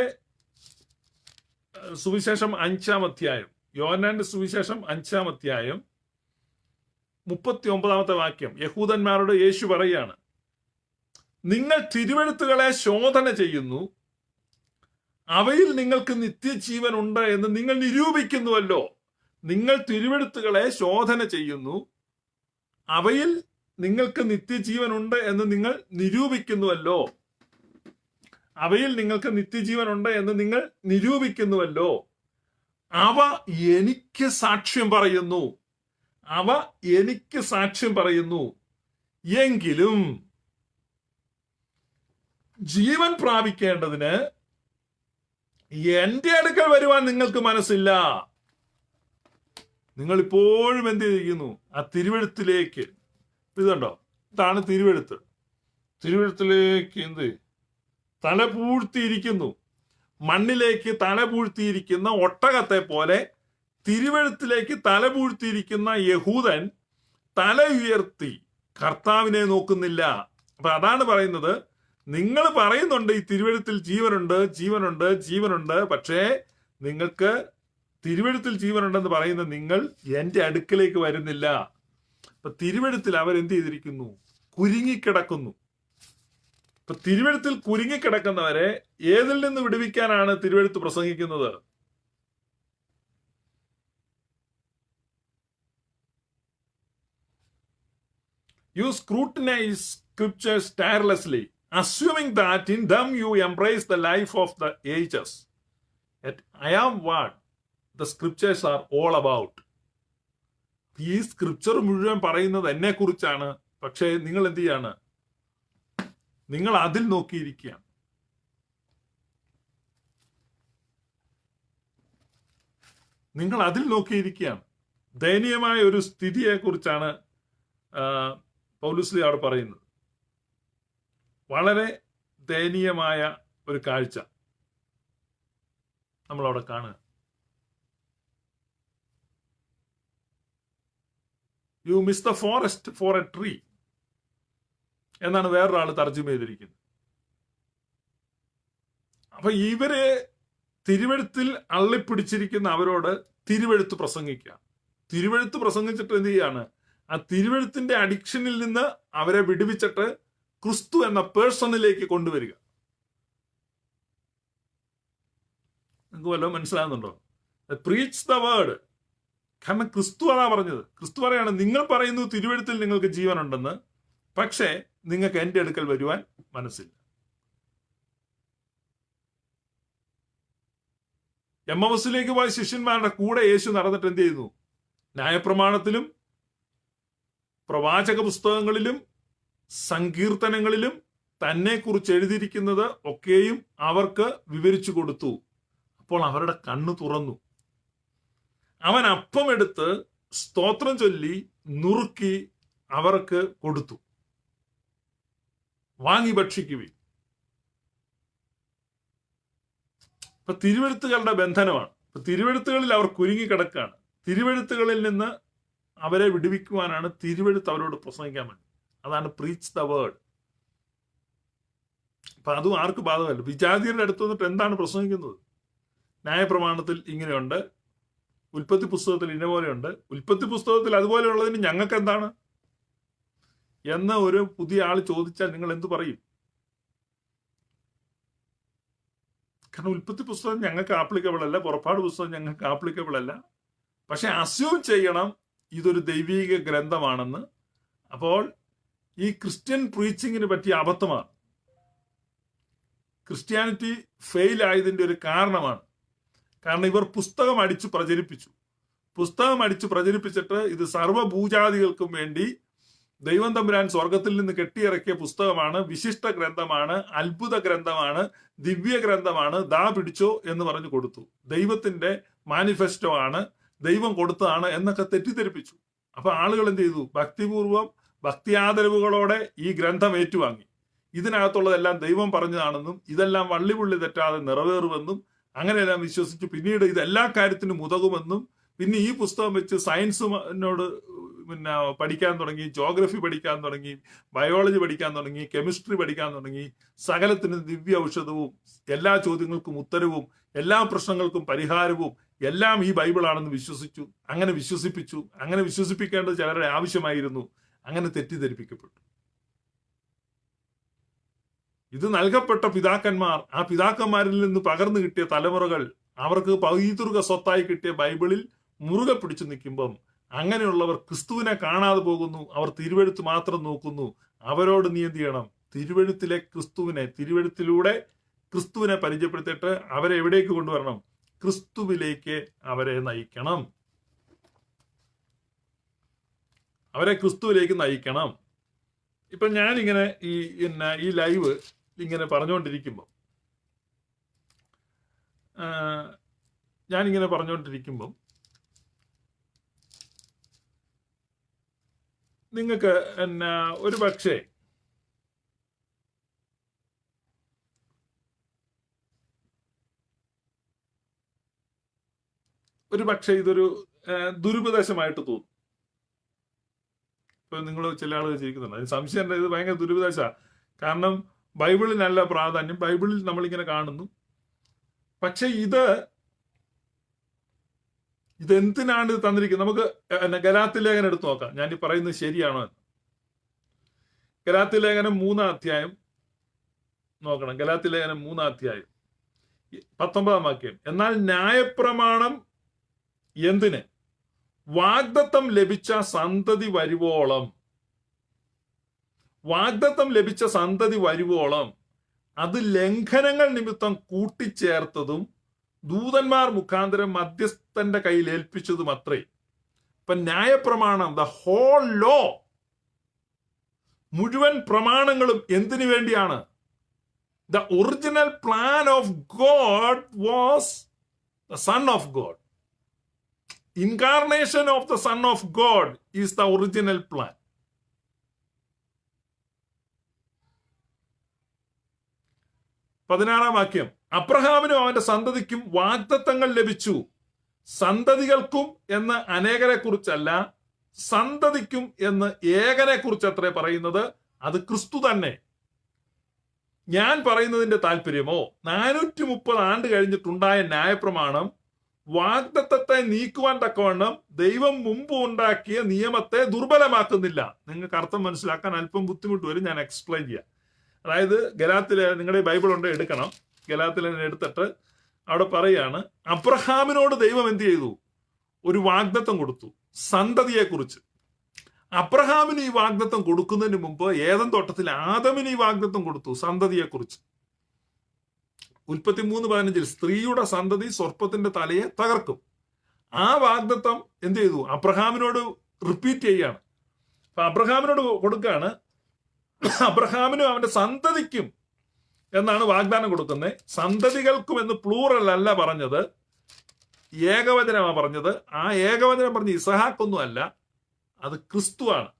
സുവിശേഷം 5-ാം അധ്യായം, യോഹന്നാന്റെ സുവിശേഷം 5-ാം അധ്യായം 39-ാമത്തെ വാക്യം. യഹൂദന്മാരോട് യേശു പറയാണ്, നിങ്ങൾ തിരുവെഴുത്തുകളെ ശോധന ചെയ്യുന്നു, അവയിൽ നിങ്ങൾക്ക് നിത്യജീവൻ ഉണ്ട് എന്ന് നിങ്ങൾ നിരൂപിക്കുന്നുവല്ലോ. നിങ്ങൾ തിരുവെഴുത്തുകളെ ശോധന ചെയ്യുന്നു, അവയിൽ നിങ്ങൾക്ക് നിത്യജീവൻ ഉണ്ട് എന്ന് നിങ്ങൾ നിരൂപിക്കുന്നുവല്ലോ. അവയിൽ നിങ്ങൾക്ക് നിത്യജീവൻ ഉണ്ട് എന്ന് നിങ്ങൾ നിരൂപിക്കുന്നുവല്ലോ. അവ എനിക്ക് സാക്ഷ്യം പറയുന്നു. അവ എനിക്ക് സാക്ഷ്യം പറയുന്നു. എങ്കിലും ജീവൻ പ്രാപിക്കേണ്ടതിന് എന്റെ അടുക്കൽ വരുവാൻ നിങ്ങൾക്ക് മനസ്സില്ല. നിങ്ങൾ ഇപ്പോഴും എന്ത് ചെയ്തിരിക്കുന്നു? ആ തിരുവെഴുത്തിലേക്ക്. ഇതുണ്ടോ? ഇതാണ് തിരുവെഴുത്ത്. തിരുവെഴുത്തിലേക്ക് എന്ത് തല പൂഴ്ത്തിയിരിക്കുന്നു. മണ്ണിലേക്ക് തല പൂഴ്ത്തിയിരിക്കുന്ന ഒട്ടകത്തെ പോലെ തിരുവെഴുത്തിലേക്ക് തല പൂഴ്ത്തിയിരിക്കുന്ന യഹൂദൻ തല ഉയർത്തി കർത്താവിനെ നോക്കുന്നില്ല. അപ്പൊ അതാണ് പറയുന്നത്. നിങ്ങൾ പറയുന്നുണ്ട് ഈ തിരുവെഴുത്തിൽ ജീവനുണ്ട്, ജീവനുണ്ട്, ജീവനുണ്ട്. പക്ഷേ നിങ്ങൾക്ക് തിരുവെഴുത്തിൽ ജീവനുണ്ടെന്ന് പറയുന്ന നിങ്ങൾ എന്റെ അടുക്കലേക്ക് വരുന്നില്ല. അപ്പൊ തിരുവെഴുത്തിൽ അവരെന്ത് ചെയ്തിരിക്കുന്നു? കുരുങ്ങിക്കിടക്കുന്നു. ഇപ്പൊ തിരുവെഴുത്തിൽ കുരുങ്ങിക്കിടക്കുന്നവരെ ഏതിൽ നിന്ന് വിടുവിക്കാനാണ് തിരുവെഴുത്ത് പ്രസംഗിക്കുന്നത്? You scrutinize scriptures tirelessly, assuming that in them you embrace the life of the ages. Yet I am what the scriptures are all about. ഈ സ്ക്രിപ്ചർ മുഴുവൻ പറയുന്നത് എന്നെ കുറിച്ചാണ്. പക്ഷേ നിങ്ങൾ എന്ത് ചെയ്യാണ്? നിങ്ങൾ അതിൽ നോക്കിയിരിക്കുകയാണ്. നിങ്ങൾ അതിൽ നോക്കിയിരിക്കുകയാണ്. ദയനീയമായ ഒരു സ്ഥിതിയെ കുറിച്ചാണ് പൗലോസ് അവിടെ പറയുന്നത്. വളരെ ദയനീയമായ ഒരു കാഴ്ച നമ്മളവിടെ കാണുക. You miss the forest for a tree എന്നാണ് വേറൊരാൾ തർജ്ജമ ചെയ്തിരിക്കുന്നത്. അപ്പൊ ഇവരെ തിരുവെഴുത്തിൽ അള്ളിപ്പിടിച്ചിരിക്കുന്ന അവരോട് തിരുവെഴുത്ത് പ്രസംഗിക്കുക. തിരുവെഴുത്ത് പ്രസംഗിച്ചിട്ട് എന്ത് ചെയ്യാണ്? ആ തിരുവെഴുത്തിന്റെ അഡിക്ഷനിൽ നിന്ന് അവരെ വിടുവിച്ചിട്ട് ക്രിസ്തു എന്ന പേഴ്സണിലേക്ക് കൊണ്ടുവരിക. നിങ്ങൾക്ക് വല്ലതും മനസ്സിലാകുന്നുണ്ടോ? Preach the word. കാരണം ക്രിസ്തു അതാ പറഞ്ഞത്. ക്രിസ്തു പറയാണ്, നിങ്ങൾ പറയുന്നു തിരുവെഴുത്തിൽ നിങ്ങൾക്ക് ജീവനുണ്ടെന്ന്, പക്ഷേ നിങ്ങൾക്ക് എന്റെ അടുക്കൽ വരുവാൻ മനസ്സില്ല. എമ്മവസിലേക്ക് പോയ ശിഷ്യന്മാരുടെ കൂടെ യേശു നടന്നിട്ട് എന്ത് ചെയ്യുന്നു? ന്യായപ്രമാണത്തിലും പ്രവാചക പുസ്തകങ്ങളിലും സങ്കീർത്തനങ്ങളിലും തന്നെ കുറിച്ച് എഴുതിയിരിക്കുന്നത് ഒക്കെയും അവർക്ക് വിവരിച്ചു കൊടുത്തു. അപ്പോൾ അവരുടെ കണ്ണു തുറന്നു. അവൻ അപ്പം എടുത്ത് സ്തോത്രം ചൊല്ലി നുറുക്കി അവർക്ക് കൊടുത്തു. വാങ്ങി ഭക്ഷിക്കുവിൻ. ഇപ്പൊ തിരുവെഴുത്തുകളുടെ ബന്ധനമാണ്. ഇപ്പൊ തിരുവെഴുത്തുകളിൽ അവർ കുരുങ്ങിക്കിടക്കുകയാണ്. തിരുവെഴുത്തുകളിൽ നിന്ന് അവരെ വിടുവിക്കുവാനാണ് തിരുവെഴുത്ത് അവരോട് പ്രസംഗിക്കാൻ വേണ്ടി. അതാണ് പ്രീച്ച് ദ വേർഡ്. അപ്പൊ അതും ആർക്ക് ബാധകമല്ല. വിജാതിയരുടെ അടുത്ത് വന്നിട്ട് എന്താണ് പ്രസംഗിക്കുന്നത്? ന്യായപ്രമാണത്തിൽ ഇങ്ങനെയുണ്ട്, ഉൽപ്പത്തി പുസ്തകത്തിൽ ഇന്നപോലെയുണ്ട്, ഉൽപ്പത്തി പുസ്തകത്തിൽ അതുപോലെയുള്ളതിന് ഞങ്ങൾക്ക് എന്താണ് എന്ന് ഒരു പുതിയ ആൾ ചോദിച്ചാൽ നിങ്ങൾ എന്ത് പറയും? കാരണം ഉൽപ്പത്തി പുസ്തകം ഞങ്ങൾക്ക് ആപ്ലിക്കബിൾ അല്ല, പുറപ്പാട് പുസ്തകം ഞങ്ങൾക്ക് ആപ്ലിക്കബിൾ അല്ല. പക്ഷെ അസ്യൂം ചെയ്യണം ഇതൊരു ദൈവീക ഗ്രന്ഥമാണെന്ന്. അപ്പോൾ ഈ ക്രിസ്ത്യൻ പ്രീച്ചിങ്ങിന് പറ്റിയ അബദ്ധമാണ്, ക്രിസ്ത്യാനിറ്റി ഫെയിൽ ആയതിന്റെ ഒരു കാരണമാണ്. കാരണം ഇവർ പുസ്തകം അടിച്ചു പ്രചരിപ്പിച്ചു. പുസ്തകം അടിച്ചു പ്രചരിപ്പിച്ചിട്ട് ഇത് സർവ്വഭൂജാതികൾക്കും വേണ്ടി ദൈവം തമ്പുരാൻ സ്വർഗത്തിൽ നിന്ന് കെട്ടിയിറക്കിയ പുസ്തകമാണ്, വിശിഷ്ട ഗ്രന്ഥമാണ്, അത്ഭുത ഗ്രന്ഥമാണ്, ദിവ്യ ഗ്രന്ഥമാണ്, ദാ പിടിച്ചോ എന്ന് പറഞ്ഞു കൊടുത്തു. ദൈവത്തിന്റെ മാനിഫെസ്റ്റോ ആണ്, ദൈവം കൊടുത്തതാണ് എന്നൊക്കെ തെറ്റിദ്ധരിപ്പിച്ചു. അപ്പൊ ആളുകൾ എന്ത് ചെയ്തു? ഭക്തിപൂർവം ഭക്തിയാദരവുകളോടെ ഈ ഗ്രന്ഥം ഏറ്റുവാങ്ങി. ഇതിനകത്തുള്ളതെല്ലാം ദൈവം പറഞ്ഞതാണെന്നും ഇതെല്ലാം വള്ളിപുള്ളി തെറ്റാതെ നിറവേറുമെന്നും അങ്ങനെയെല്ലാം വിശ്വസിച്ചു. പിന്നീട് ഇത് എല്ലാ കാര്യത്തിനും ഉതകുമെന്നും പിന്നെ ഈ പുസ്തകം വെച്ച് സയൻസിനോട് പഠിക്കാൻ തുടങ്ങി, ജോഗ്രഫി പഠിക്കാൻ തുടങ്ങി, ബയോളജി പഠിക്കാൻ തുടങ്ങി, കെമിസ്ട്രി പഠിക്കാൻ തുടങ്ങി. സകലത്തിന് ദിവ്യ ഔഷധവും എല്ലാ ചോദ്യങ്ങൾക്കും ഉത്തരവും എല്ലാ പ്രശ്നങ്ങൾക്കും പരിഹാരവും എല്ലാം ഈ ബൈബിളാണെന്ന് വിശ്വസിച്ചു. അങ്ങനെ വിശ്വസിപ്പിച്ചു. അങ്ങനെ വിശ്വസിപ്പിക്കേണ്ടത് ചിലരുടെ ആവശ്യമായിരുന്നു. അങ്ങനെ തെറ്റിദ്ധരിപ്പിക്കപ്പെട്ടു. ഇത് നൽകപ്പെട്ട പിതാക്കന്മാർ, ആ പിതാക്കന്മാരിൽ നിന്ന് പകർന്നു കിട്ടിയ തലമുറകൾ, അവർക്ക് പൈതൃക സ്വത്തായി കിട്ടിയ ബൈബിളിൽ മുറുകെ പിടിച്ചു നിൽക്കുമ്പം അങ്ങനെയുള്ളവർ ക്രിസ്തുവിനെ കാണാതെ പോകുന്നു. അവർ തിരുവെഴുത്ത് മാത്രം നോക്കുന്നു. അവരോട് നീ എന്ത് ചെയ്യണം? തിരുവെഴുത്തിലെ ക്രിസ്തുവിനെ, തിരുവെഴുത്തിലൂടെ ക്രിസ്തുവിനെ പരിചയപ്പെടുത്തിയിട്ട് അവരെ എവിടേക്ക് കൊണ്ടുവരണം? ക്രിസ്തുവിലേക്ക് അവരെ നയിക്കണം. അവരെ ക്രിസ്തുവിലേക്ക് നയിക്കണം. ഇപ്പൊ ഞാനിങ്ങനെ ഈ ലൈവ് ഇങ്ങനെ പറഞ്ഞുകൊണ്ടിരിക്കുമ്പം നിങ്ങൾക്ക് ഒരു പക്ഷേ ഇതൊരു ദുരുപദേശമായിട്ട് തോന്നും. ഇപ്പൊ നിങ്ങൾ ചില ആളുകൾ ചിരിക്കുന്നുണ്ട്. അതിന് സംശയം ഇത് ഭയങ്കര ദുരുപദേശ. കാരണം ബൈബിളിനല്ല പ്രാധാന്യം, ബൈബിളിൽ നമ്മളിങ്ങനെ കാണുന്നു. പക്ഷെ ഇതെന്തിനാണ് ഇത് തന്നിരിക്കുന്നത്? നമുക്ക് ഗലാത്യ ലേഖനം എടുത്തു നോക്കാം. ഞാൻ ഈ പറയുന്നത് ശരിയാണോ എന്ന്. ഗലാത്യ ലേഖനം 3-ാം അധ്യായം നോക്കണം. ഗലാത്യ ലേഖനം 3-ാം അധ്യായം 19-ാം വാക്യം. എന്നാൽ ന്യായപ്രമാണം എന്തിന്? വാഗ്ദത്തം ലഭിച്ച സന്തതി വരുവോളം, വാഗ്ദത്തം ലഭിച്ച സന്തതി വരുവോളം അത് ലംഘനങ്ങൾ നിമിത്തം കൂട്ടിച്ചേർത്തതും ദൂതന്മാർ മുഖാന്തരം മധ്യസ്ഥന്റെ കയ്യിൽ ഏൽപ്പിച്ചതും അത്രേ. ഇപ്പൊ ന്യായപ്രമാണം, ദ ഹോൾ ലോ, മുഴുവൻ പ്രമാണങ്ങളും എന്തിനു വേണ്ടിയാണ്? The original plan of God was the son of God. Incarnation of the Son of God is the original plan. പതിനാറാം വാക്യം. അബ്രഹാമിനും അവന്റെ സന്തതിക്കും വാഗ്ദത്തങ്ങൾ ലഭിച്ചു. സന്തതികൾക്കും എന്ന് അനേകരെ കുറിച്ചല്ല, സന്തതിക്കും എന്ന് ഏകനെ കുറിച്ച് അത്രേ പറയുന്നത്. അത് ക്രിസ്തു തന്നെ. ഞാൻ പറയുന്നതിന്റെ താല്പര്യമോ 430 ആണ്ട് കഴിഞ്ഞിട്ടുണ്ടായ ന്യായപ്രമാണം വാഗ്ദത്തത്തെ നീക്കുവാൻ തക്കവണ്ണം ദൈവം മുമ്പ് ഉണ്ടാക്കിയ നിയമത്തെ ദുർബലമാക്കുന്നില്ല. നിങ്ങൾക്ക് അർത്ഥം മനസ്സിലാക്കാൻ അല്പം ബുദ്ധിമുട്ട് വരും, ഞാൻ എക്സ്പ്ലെയിൻ ചെയ്യാം. അതായത് ഗലാത്തിലെ, നിങ്ങളുടെ ബൈബിൾ ഉണ്ട്, എടുക്കണം. ഗലാത്തിലെ എടുത്തിട്ട് അവിടെ പറയാണ്, അബ്രഹാമിനോട് ദൈവം എന്ത് ചെയ്തു? ഒരു വാഗ്ദത്തം കൊടുത്തു, സന്തതിയെ കുറിച്ച്. അബ്രഹാമിന് ഈ വാഗ്ദത്തം കൊടുക്കുന്നതിന് മുമ്പ് ഏദൻ തോട്ടത്തിൽ ആദമിന് ഈ വാഗ്ദത്തം കൊടുത്തു, സന്തതിയെ കുറിച്ച്. ഉൽപ്പത്തി 3:15 സ്ത്രീയുടെ സന്തതി സർപ്പത്തിന്റെ തലയെ തകർക്കും. ആ വാഗ്ദത്തം എന്ത് ചെയ്തു? അബ്രഹാമിനോട് റിപ്പീറ്റ് ചെയ്യാണ്. അപ്പൊ അബ്രഹാമിനോട് കൊടുക്കുകയാണ്. അബ്രഹാമിനും അവന്റെ സന്തതിക്കും എന്നാണ് വാഗ്ദാനം കൊടുക്കുന്നത്. സന്തതികൾക്കും എന്ന് പ്ലൂറൽ അല്ല പറഞ്ഞത്, ഏകവചനമാണ് പറഞ്ഞത്. ആ ഏകവചനം പറഞ്ഞ് ഇസഹാക്കൊന്നും അല്ല, അത് ക്രിസ്തുവാണ്.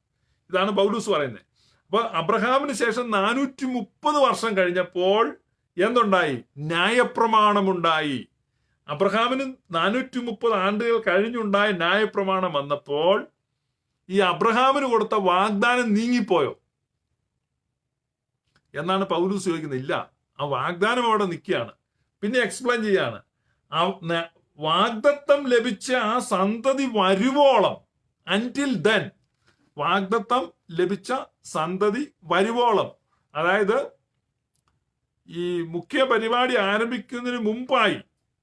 ഇതാണ് പൗലൂസ് പറയുന്നത്. അപ്പൊ അബ്രഹാമിന് ശേഷം 430 വർഷം കഴിഞ്ഞപ്പോൾ എന്തുണ്ടായി? ന്യായപ്രമാണമുണ്ടായി. അബ്രഹാമിന് 430 ആണ്ടുകൾ കഴിഞ്ഞുണ്ടായ ന്യായപ്രമാണം വന്നപ്പോൾ ഈ അബ്രഹാമിന് കൊടുത്ത വാഗ്ദാനം നീങ്ങിപ്പോയോ എന്നാണ് പൗലൂസ് ചോദിക്കുന്നത്. ഇല്ല, ആ വാഗ്ദാനം അവിടെ നിൽക്കുകയാണ്. പിന്നെ എക്സ്പ്ലെയിൻ ചെയ്യാണ്, ആ വാഗ്ദത്തം ലഭിച്ച ആ സന്തതി വരുവോളം, അൻറ്റിൽ ദെൻ, വാഗ്ദത്തം ലഭിച്ച സന്തതി വരുവോളം, അതായത് ഈ മുഖ്യ പരിപാടി ആരംഭിക്കുന്നതിന് മുമ്പായി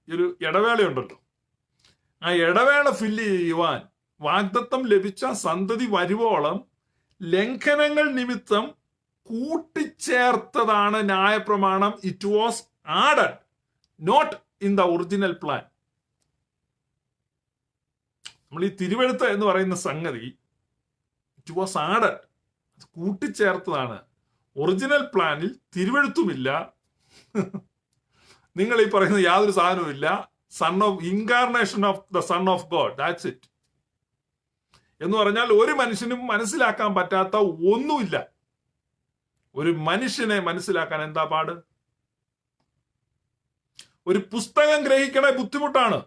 ഒരു ഇടവേളയുണ്ടല്ലോ, ആ ഇടവേള ഫില്ല് ചെയ്യുവാൻ വാഗ്ദത്തം ലഭിച്ച സന്തതി വരുവോളം ലംഘനങ്ങൾ നിമിത്തം കൂട്ടിച്ചേർത്തതാണ് ന്യായപ്രമാണം. It was added, not in the original plan. നമ്മൾ ഈ തിരുവെഴുത്ത് എന്ന് പറയുന്ന സംഗതി ഇറ്റ് വാസ് ആഡഡ്, കൂട്ടിച്ചേർത്തതാണ്. ഒറിജിനൽ പ്ലാനിൽ തിരുവെഴുത്തുമില്ല, നിങ്ങൾ ഈ പറയുന്ന യാതൊരു സാധനവുമില്ല. Son of incarnation of the son of God, that's it. എന്ന് പറഞ്ഞാൽ ഒരു മനുഷ്യനും മനസ്സിലാക്കാൻ പറ്റാത്ത ഒന്നുമില്ല. ഒരു മനുഷ്യനെ മനസ്സിലാക്കാൻ എന്താ പാട്? ഒരു പുസ്തകം ഗ്രഹിക്കണേ ബുദ്ധിമുട്ടാണ്.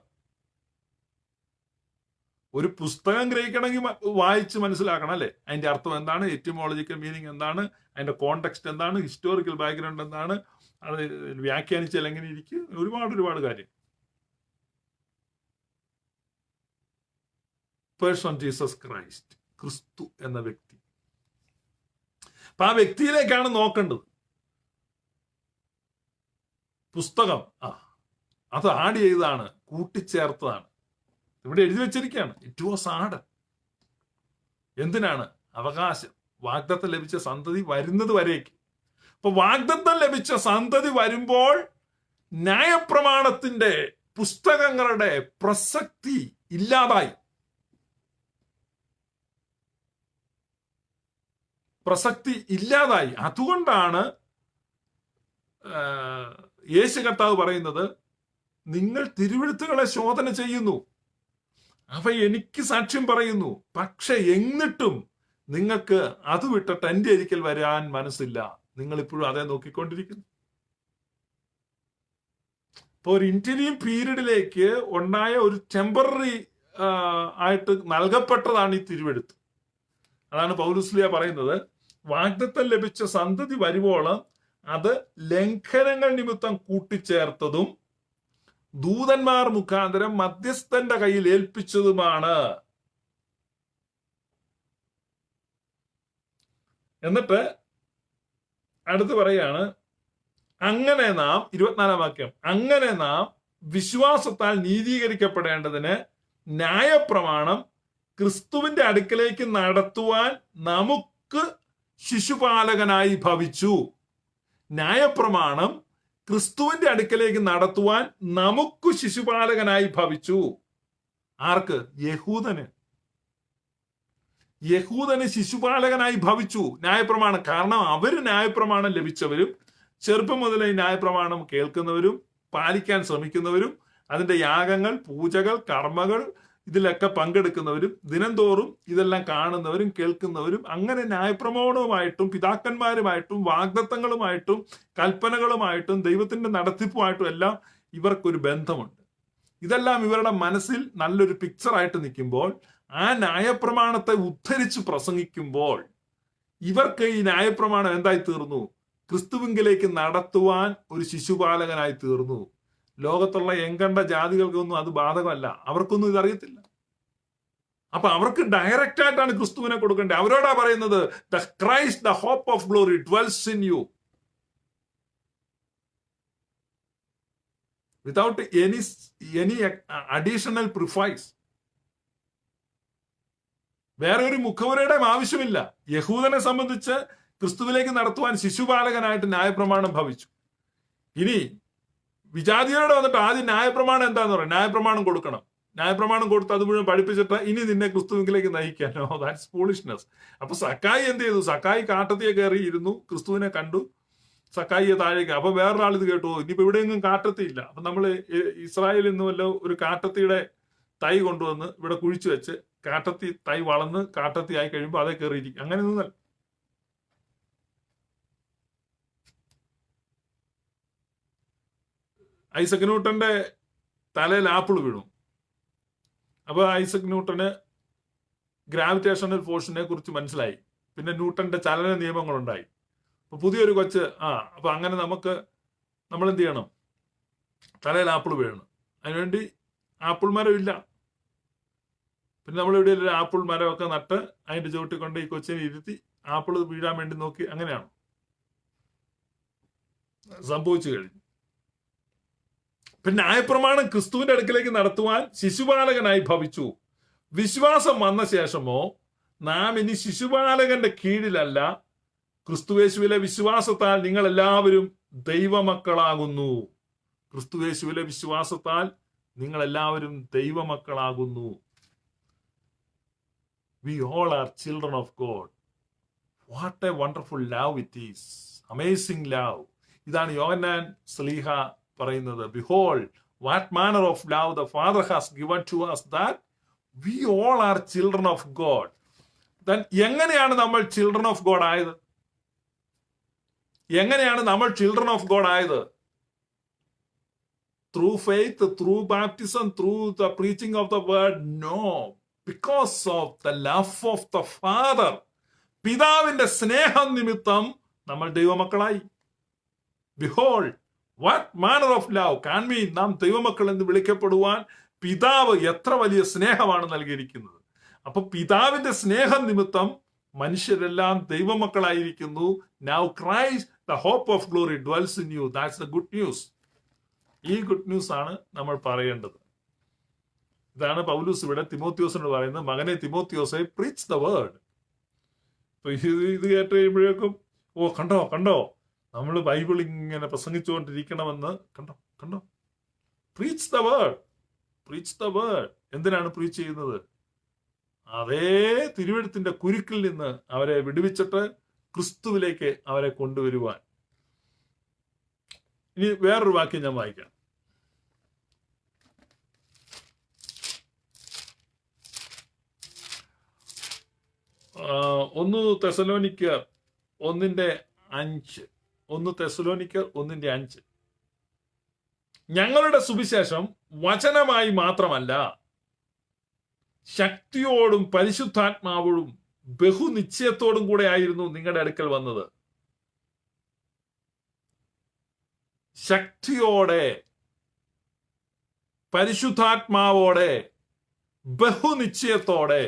ഒരു പുസ്തകം ഗ്രഹിക്കണമെങ്കിൽ വായിച്ച് മനസ്സിലാക്കണം അല്ലേ? അതിന്റെ അർത്ഥം എന്താണ്, എറ്റിമോളജിക്കൽ മീനിങ് എന്താണ്, അതിന്റെ കോണ്ടെക്സ്റ്റ് എന്താണ്, ഹിസ്റ്റോറിക്കൽ ബാക്ക്ഗ്രൗണ്ട് എന്താണ്, അത് വ്യാഖ്യാനിച്ചാൽ എങ്ങനെ ഇരിക്കും, ഒരുപാട് കാര്യം. പേഴ്സൺ ജീസസ് ക്രൈസ്റ്റ്, ക്രിസ്തു എന്ന വ്യക്തി. അപ്പൊ ആ വ്യക്തിയിലേക്കാണ് നോക്കേണ്ടത്. പുസ്തകം അത് ആഡ് ചെയ്തതാണ്, കൂട്ടിച്ചേർത്തതാണ്. ഇവിടെ എഴുതി വെച്ചിരിക്കുകയാണ്, ഇറ്റ് വാസ് ആഡ്. എന്തിനാണ്? അവകാശം, വാഗ്ദത്തം ലഭിച്ച സന്തതി വരുന്നത് വരേക്ക്. അപ്പൊ വാഗ്ദത്തം ലഭിച്ച സന്തതി വരുമ്പോൾ ന്യായപ്രമാണത്തിന്റെ പുസ്തകങ്ങളുടെ പ്രസക്തി ഇല്ലാതായി. അതുകൊണ്ടാണ് യേശു കർത്താവ് പറയുന്നത്, നിങ്ങൾ തിരുവെഴുത്തുകളെ ശോധന ചെയ്യുന്നു, അവ എനിക്ക് സാക്ഷ്യം പറയുന്നു, പക്ഷെ എന്നിട്ടും നിങ്ങൾക്ക് അത് വിട്ടിട്ട് എന്റെ അരികിൽ വരാൻ മനസ്സില്ല. നിങ്ങൾ ഇപ്പോഴും അതേ നോക്കിക്കൊണ്ടിരിക്കുന്നു. ഇപ്പൊ ഒരു ഇന്റർവ്യൂ പീരീഡിലേക്ക് ഉണ്ടായ ഒരു ടെമ്പററി ആയിട്ട് നൽകപ്പെട്ടതാണ് ഈ തിരുവെഴുത്ത്. അതാണ് പൗലോസ്ലീഹ പറയുന്നത്, വാഗ്ദത്തം ലഭിച്ച സന്തതി വരുവോളം അത് ലംഘനങ്ങൾ നിമിത്തം കൂട്ടിച്ചേർത്തതും ദൂതന്മാർ മുഖാന്തരം മധ്യസ്ഥന്റെ കയ്യിൽ ഏൽപ്പിച്ചതുമാണ്. എന്നിട്ട് അടുത്ത് പറയാണ്, അങ്ങനെ നാം, 24-ാം വാക്യം, അങ്ങനെ നാം വിശ്വാസത്താൽ നീതീകരിക്കപ്പെടേണ്ടതിന് ന്യായപ്രമാണം ക്രിസ്തുവിന്റെ അടുക്കലേക്ക് നടത്തുവാൻ നമുക്ക് ശിശുപാലകനായി ഭവിച്ചു. ന്യായപ്രമാണം ക്രിസ്തുവിന്റെ അടുക്കലേക്ക് നടത്തുവാൻ നമുക്ക് ശിശുപാലകനായി ഭവിച്ചു. ആർക്ക്? യഹൂദന് ശിശുപാലകനായി ഭവിച്ചു ന്യായപ്രമാണം. കാരണം അവര് ന്യായപ്രമാണം ലഭിച്ചവരും ചെറുപ്പം മുതലേ ന്യായപ്രമാണം കേൾക്കുന്നവരും പാലിക്കാൻ ശ്രമിക്കുന്നവരും അതിന്റെ യാഗങ്ങൾ, പൂജകൾ, കർമ്മകൾ ഇതിലൊക്കെ പങ്കെടുക്കുന്നവരും ദിനംതോറും ഇതെല്ലാം കാണുന്നവരും കേൾക്കുന്നവരും അങ്ങനെ ന്യായപ്രമാണവുമായിട്ടും പിതാക്കന്മാരുമായിട്ടും വാഗ്ദത്തങ്ങളുമായിട്ടും കൽപ്പനകളുമായിട്ടും ദൈവത്തിന്റെ നടത്തിപ്പുമായിട്ടും എല്ലാം ഇവർക്കൊരു ബന്ധമുണ്ട്. ഇതെല്ലാം ഇവരുടെ മനസ്സിൽ നല്ലൊരു പിക്ചറായിട്ട് നിൽക്കുമ്പോൾ ആ ന്യായപ്രമാണത്തെ ഉദ്ധരിച്ച് പ്രസംഗിക്കുമ്പോൾ ഇവർക്ക് ഈ ന്യായപ്രമാണം എന്തായി തീർന്നു? ക്രിസ്തുവിങ്കിലേക്ക് നടത്തുവാൻ ഒരു ശിശുപാലകനായി തീർന്നു. ലോകത്തുള്ള എങ്കണ്ട ജാതികൾക്കൊന്നും അത് ബാധകമല്ല, അവർക്കൊന്നും ഇതറിയത്തില്ല. അപ്പൊ അവർക്ക് ഡയറക്റ്റ് ആയിട്ടാണ് ക്രിസ്തുവിനെ കൊടുക്കേണ്ടത്. അവരോടാ പറയുന്നത്, the Christ the hope of glory dwells in you without any additional preface. വേറെ ഒരു മുഖവുരയുടെയും ആവശ്യമില്ല. യഹൂദനെ സംബന്ധിച്ച് ക്രിസ്തുവിലേക്ക് നടത്തുവാൻ ശിശുപാലകനായിട്ട് ന്യായപ്രമാണം ഭവിച്ചു. ഇനി വിജാതിയോടെ വന്നിട്ട് ആദ്യം ന്യായപ്രമാണം എന്താന്ന് പറയാം, ന്യായപ്രമാണം കൊടുക്കണം, ന്യായപ്രമാണം കൊടുത്ത് അത് മുഴുവൻ പഠിപ്പിച്ചിട്ട് ഇനി നിന്നെ ക്രിസ്തുവിലേക്ക് നയിക്കാനോ? That's foolishness. അപ്പൊ സക്കായി എന്ത് ചെയ്തു? സക്കായി കാട്ടത്തിയെ കയറി ഇരുന്നു, ക്രിസ്തുവിനെ കണ്ടു, സക്കായിയെ താഴേക്ക്. അപ്പൊ വേറൊരാൾ ഇത് കേട്ടു, ഇനിയിപ്പോ ഇവിടെയൊന്നും കാട്ടത്തിയില്ല, അപ്പൊ നമ്മള് ഇസ്രായേലിൽ നിന്ന് വല്ല ഒരു കാട്ടത്തിയുടെ തൈ കൊണ്ടുവന്ന് ഇവിടെ കുഴിച്ചു വെച്ച് കാട്ടത്തി തൈ വളർന്ന് കാട്ടത്തി ആയി കഴിയുമ്പോൾ അതേ കയറിയിരിക്കും. അങ്ങനെ ഒന്നും ഐസക് ന്യൂട്ടന്റെ തലയിൽ ആപ്പിൾ വീണു. അപ്പൊ ഐസക് ന്യൂട്ടന് ഗ്രാവിറ്റേഷണൽ ഫോഴ്സിനെ കുറിച്ച് മനസ്സിലായി. പിന്നെ ന്യൂട്ടന്റെ ചലന നിയമങ്ങളുണ്ടായി. അപ്പൊ പുതിയൊരു കൊച്ച് അപ്പൊ അങ്ങനെ നമുക്ക് നമ്മൾ എന്ത് ചെയ്യണം? തലയിൽ ആപ്പിൾ വീഴണം. അതിനുവേണ്ടി ആപ്പിൾ മരം ഇല്ല. പിന്നെ നമ്മൾ ഇവിടെ ഒരു ആപ്പിൾ മരമൊക്കെ നട്ട് അതിന്റെ ചുവട്ടിൽ കൊണ്ട് ഈ കൊച്ചിനെ ഇരുത്തി ആപ്പിൾ വീഴാൻ വേണ്ടി നോക്കി. അങ്ങനെയാണ് സംഭവിച്ചു കഴിഞ്ഞു. പിന്നെ ന്യായപ്രമാണം ക്രിസ്തുവിന്റെ അടുക്കിലേക്ക് നടത്തുവാൻ ശിശുപാലകനായി ഭവിച്ചു. വിശ്വാസം വന്ന ശേഷമോ നാം ഇനി ശിശുപാലകന്റെ കീഴിലല്ല, ക്രിസ്തുയേശുവിലെ വിശ്വാസത്താൽ നിങ്ങൾ എല്ലാവരും ദൈവമക്കളാകുന്നു. ക്രിസ്തുയേശുവിലെ വിശ്വാസത്താൽ നിങ്ങൾ എല്ലാവരും ദൈവമക്കളാകുന്നു. We all are children of God. What a wonderful love it is. Amazing love. ഇതാണ് യോഹന്നാൻ ശ്ലീഹ പറയുന്നത്. Behold, what manner of love the Father has given to us, that we all are children of God. Then എങ്ങനെയാണ് നമ്മൾ children of God ആയത്? എങ്ങനെയാണ് നമ്മൾ children of God ആയത്? Through faith, through baptism, through the preaching of the word? No. Because of the love of the Father. പിതാവിന്റെ സ്നേഹം നിമിത്തം നമ്മൾ ദൈവമക്കളായി. Behold, what manner of love. കാൺമീ, നാം ദൈവമക്കൾ എന്ന് വിളിക്കപ്പെടുവാൻ പിതാവ് എത്ര വലിയ സ്നേഹമാണ് നൽകിയിരിക്കുന്നത്. അപ്പൊ പിതാവിന്റെ സ്നേഹം നിമിത്തം മനുഷ്യരെല്ലാം ദൈവമക്കളായിരിക്കുന്നു. Now Christ, the hope of glory, dwells in you. That's the good news. ഈ ഗുഡ് ന്യൂസ് ആണ് നമ്മൾ പറയേണ്ടത്. ഇതാണ് പൗലൂസ് ഇവിടെ തിമോത്തിയോസിനോട് പറയുന്നത്. മകനെ തിമോത്തിയോസെ, പ്രീച്ച് ദ വേർഡ്. ഇത് കേട്ട് കഴിയുമ്പോഴേക്കും കണ്ടോ നമ്മൾ ബൈബിൾ ഇങ്ങനെ പ്രസംഗിച്ചുകൊണ്ടിരിക്കണമെന്ന് കണ്ടോ. Preach the word, preach the word. എന്തിനാണ് പ്രീച്ച് ചെയ്യുന്നത്? അതേ തിരുവെഴുത്തിന്റെ കുരുക്കിൽ നിന്ന് അവരെ വിടുവിച്ചിട്ട് ക്രിസ്തുവിലേക്ക് അവരെ കൊണ്ടുവരുവാൻ. ഇനി വേറൊരു വാക്യം ഞാൻ വായിക്കാം. 1 തെസ്സലോനിക്കർ 1:5. 1 തെസ്സലോനിക്കർ 1:5. ഞങ്ങളുടെ സുവിശേഷം വചനമായി മാത്രമല്ല, ശക്തിയോടും പരിശുദ്ധാത്മാവോടും ബഹുനിശ്ചയത്തോടും കൂടെ ആയിരുന്നു നിങ്ങളുടെ അടുക്കൽ വന്നത്. ശക്തിയോടെ, പരിശുദ്ധാത്മാവോടെ, ബഹുനിശ്ചയത്തോടെ,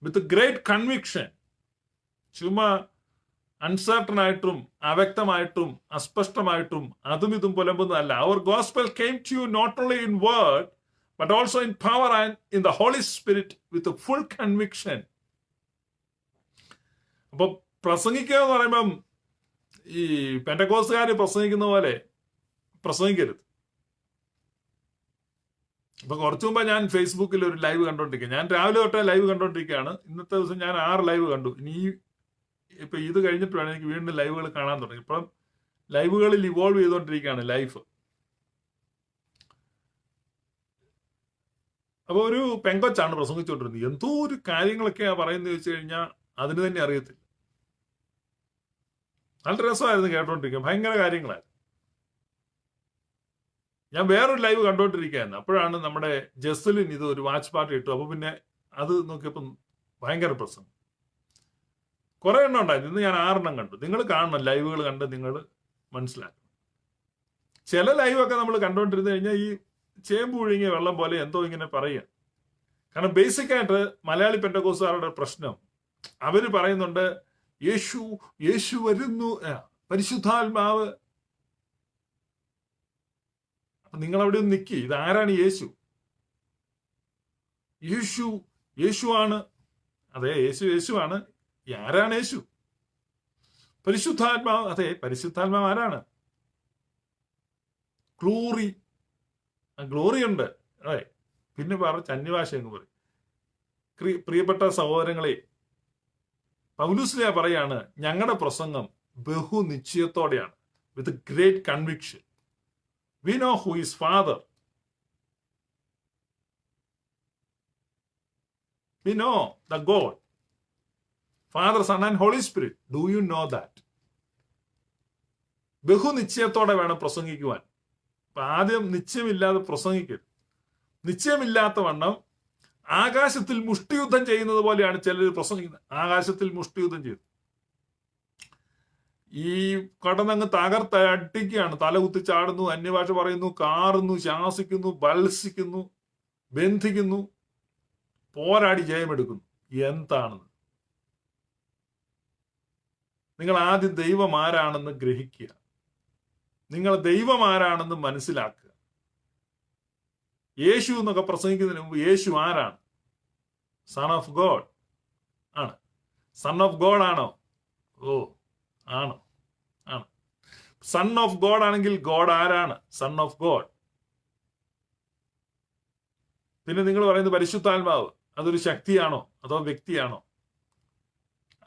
വിത്ത് ഗ്രേറ്റ് കൺവിക്ഷൻ. ചുമ്മാ അൺസർട്ടൺ ആയിട്ടും അവ്യക്തമായിട്ടും അസ്പഷ്ടമായിട്ടും അതും ഇതും പുലമ്പുന്നതല്ല. അവർ gospel came to you not only in word but also in power and in the Holy Spirit with full conviction. അപ്പൊ പ്രസംഗിക്കുക എന്ന് പറയുമ്പം ഈ പെന്തക്കോസ്തുകാർ പ്രസംഗിക്കുന്ന പോലെ പ്രസംഗിക്കരുത്. ഇപ്പൊ കുറച്ചു മുമ്പ് ഞാൻ ഫേസ്ബുക്കിൽ ഒരു ലൈവ് കണ്ടോണ്ടിരിക്കുക. ഞാൻ രാവിലെ തൊട്ടേ ലൈവ് കണ്ടോണ്ടിരിക്കുകയാണ്. ഇന്നത്തെ ദിവസം ഞാൻ 6 ലൈവ് കണ്ടു. ഇനി ഇപ്പൊ ഇത് കഴിഞ്ഞിട്ട് വേണം എനിക്ക് വീണ്ടും ലൈവുകൾ കാണാൻ തുടങ്ങി. ഇപ്പം ലൈവുകളിൽ ഇവോൾവ് ചെയ്തോണ്ടിരിക്കുകയാണ് ലൈഫ്. അപ്പൊ ഒരു പെങ്കൊച്ചാണ് പ്രസംഗിച്ചോണ്ടിരുന്നത്. എന്തോ ഒരു കാര്യങ്ങളൊക്കെയാ പറയുന്നത് ചോദിച്ചു കഴിഞ്ഞാൽ അതിന് തന്നെ അറിയത്തില്ല. നല്ല രസമായിരുന്നു കേട്ടോണ്ടിരിക്കുക. ഭയങ്കര കാര്യങ്ങളായിരുന്നു. ഞാൻ വേറൊരു ലൈവ് കണ്ടോണ്ടിരിക്കുകയായിരുന്നു. അപ്പോഴാണ് നമ്മുടെ ജസ്ലിൻ ഇത് ഒരു വാച്ച് പാർട്ടി ഇട്ടു. അപ്പൊ പിന്നെ അത് നോക്കിയപ്പോൾ ഭയങ്കര പ്രസംഗം. കുറെ എണ്ണം ഉണ്ടായിരുന്നു. ഇന്ന് ഞാൻ 6 എണ്ണം കണ്ടു. നിങ്ങൾ കാണണം, ലൈവുകൾ കണ്ട് നിങ്ങൾ മനസ്സിലാക്കണം. ചില ലൈവൊക്കെ നമ്മൾ കണ്ടോണ്ടിരുന്നു കഴിഞ്ഞാൽ ഈ ചേമ്പ് ഒഴുങ്ങിയ വെള്ളം പോലെ എന്തോ ഇങ്ങനെ പറയുക. കാരണം ബേസിക് ആയിട്ട് മലയാളി പെന്തക്കോസ്തുകാരുടെ പ്രശ്നം, അവര് പറയുന്നുണ്ട് യേശു വരുന്നു, പരിശുദ്ധാത്മാവ്. അപ്പൊ നിങ്ങൾ അവിടെ ഒന്ന് നിൽക്കി. ഇത് ആരാണ് യേശു? യേശുവാണ്. അതെ, യേശുവാണ്. ആരാണ് യേശു? പരിശുദ്ധാത്മാവ്. അതെ, പരിശുദ്ധാത്മാവ് ആരാണ്? ഗ്ലോറി ഉണ്ട്. അതെ, പിന്നെ അന്യഭാഷ എന്ന് പറയും. പ്രിയപ്പെട്ട സഹോദരങ്ങളെ, പൗലൂസ്ലിയ പറയാണ്, ഞങ്ങളുടെ പ്രസംഗം ബഹുനിശ്ചയത്തോടെയാണ്, with great conviction. We know who is Father. We know the God, Father, Son and Holy Spirit. Do you know that? ബഹുനിശ്ചയത്തോടെ വേണം പ്രസംഗിക്കുവാൻ. അപ്പൊ ആദ്യം നിശ്ചയമില്ലാതെ പ്രസംഗിക്കരുത്. നിശ്ചയമില്ലാത്ത വണ്ണം ആകാശത്തിൽ മുഷ്ടിയുദ്ധം ചെയ്യുന്നത് പോലെയാണ് ചിലർ പ്രസംഗിക്കുന്നത്. ആകാശത്തിൽ മുഷ്ടിയുദ്ധം ചെയ്തു. ഈ കടന്നങ്ങ് തകർത്ത് അടിക്കുകയാണ്. തലകുത്തി ചാടുന്നു, അന്യഭാഷ പറയുന്നു, കാറുന്നു, ശാസിക്കുന്നു, ബത്സിക്കുന്നു, ബന്ധിക്കുന്നു, പോരാടി ജയമെടുക്കുന്നു. എന്താണെന്ന് നിങ്ങൾ ആദ്യം ദൈവം ആരാണെന്ന് ഗ്രഹിക്കുക. നിങ്ങൾ ദൈവം ആരാണെന്ന് മനസ്സിലാക്കുക. യേശു എന്നൊക്കെ പ്രസംഗിക്കുന്നതിന് മുമ്പ് യേശു ആരാണ്? സൺ ഓഫ് ഗോഡ് ആണ്. സൺ ഓഫ് ഗോഡ് ആണോ? ഓ, ആണോ? ആണ്. സൺ ഓഫ് ഗോഡ് ആണെങ്കിൽ ഗോഡ് ആരാണ്? Sun of God. പിന്നെ നിങ്ങൾ പറയുന്നത് പരിശുദ്ധാത്മാവ് അതൊരു ശക്തിയാണോ അതോ വ്യക്തിയാണോ?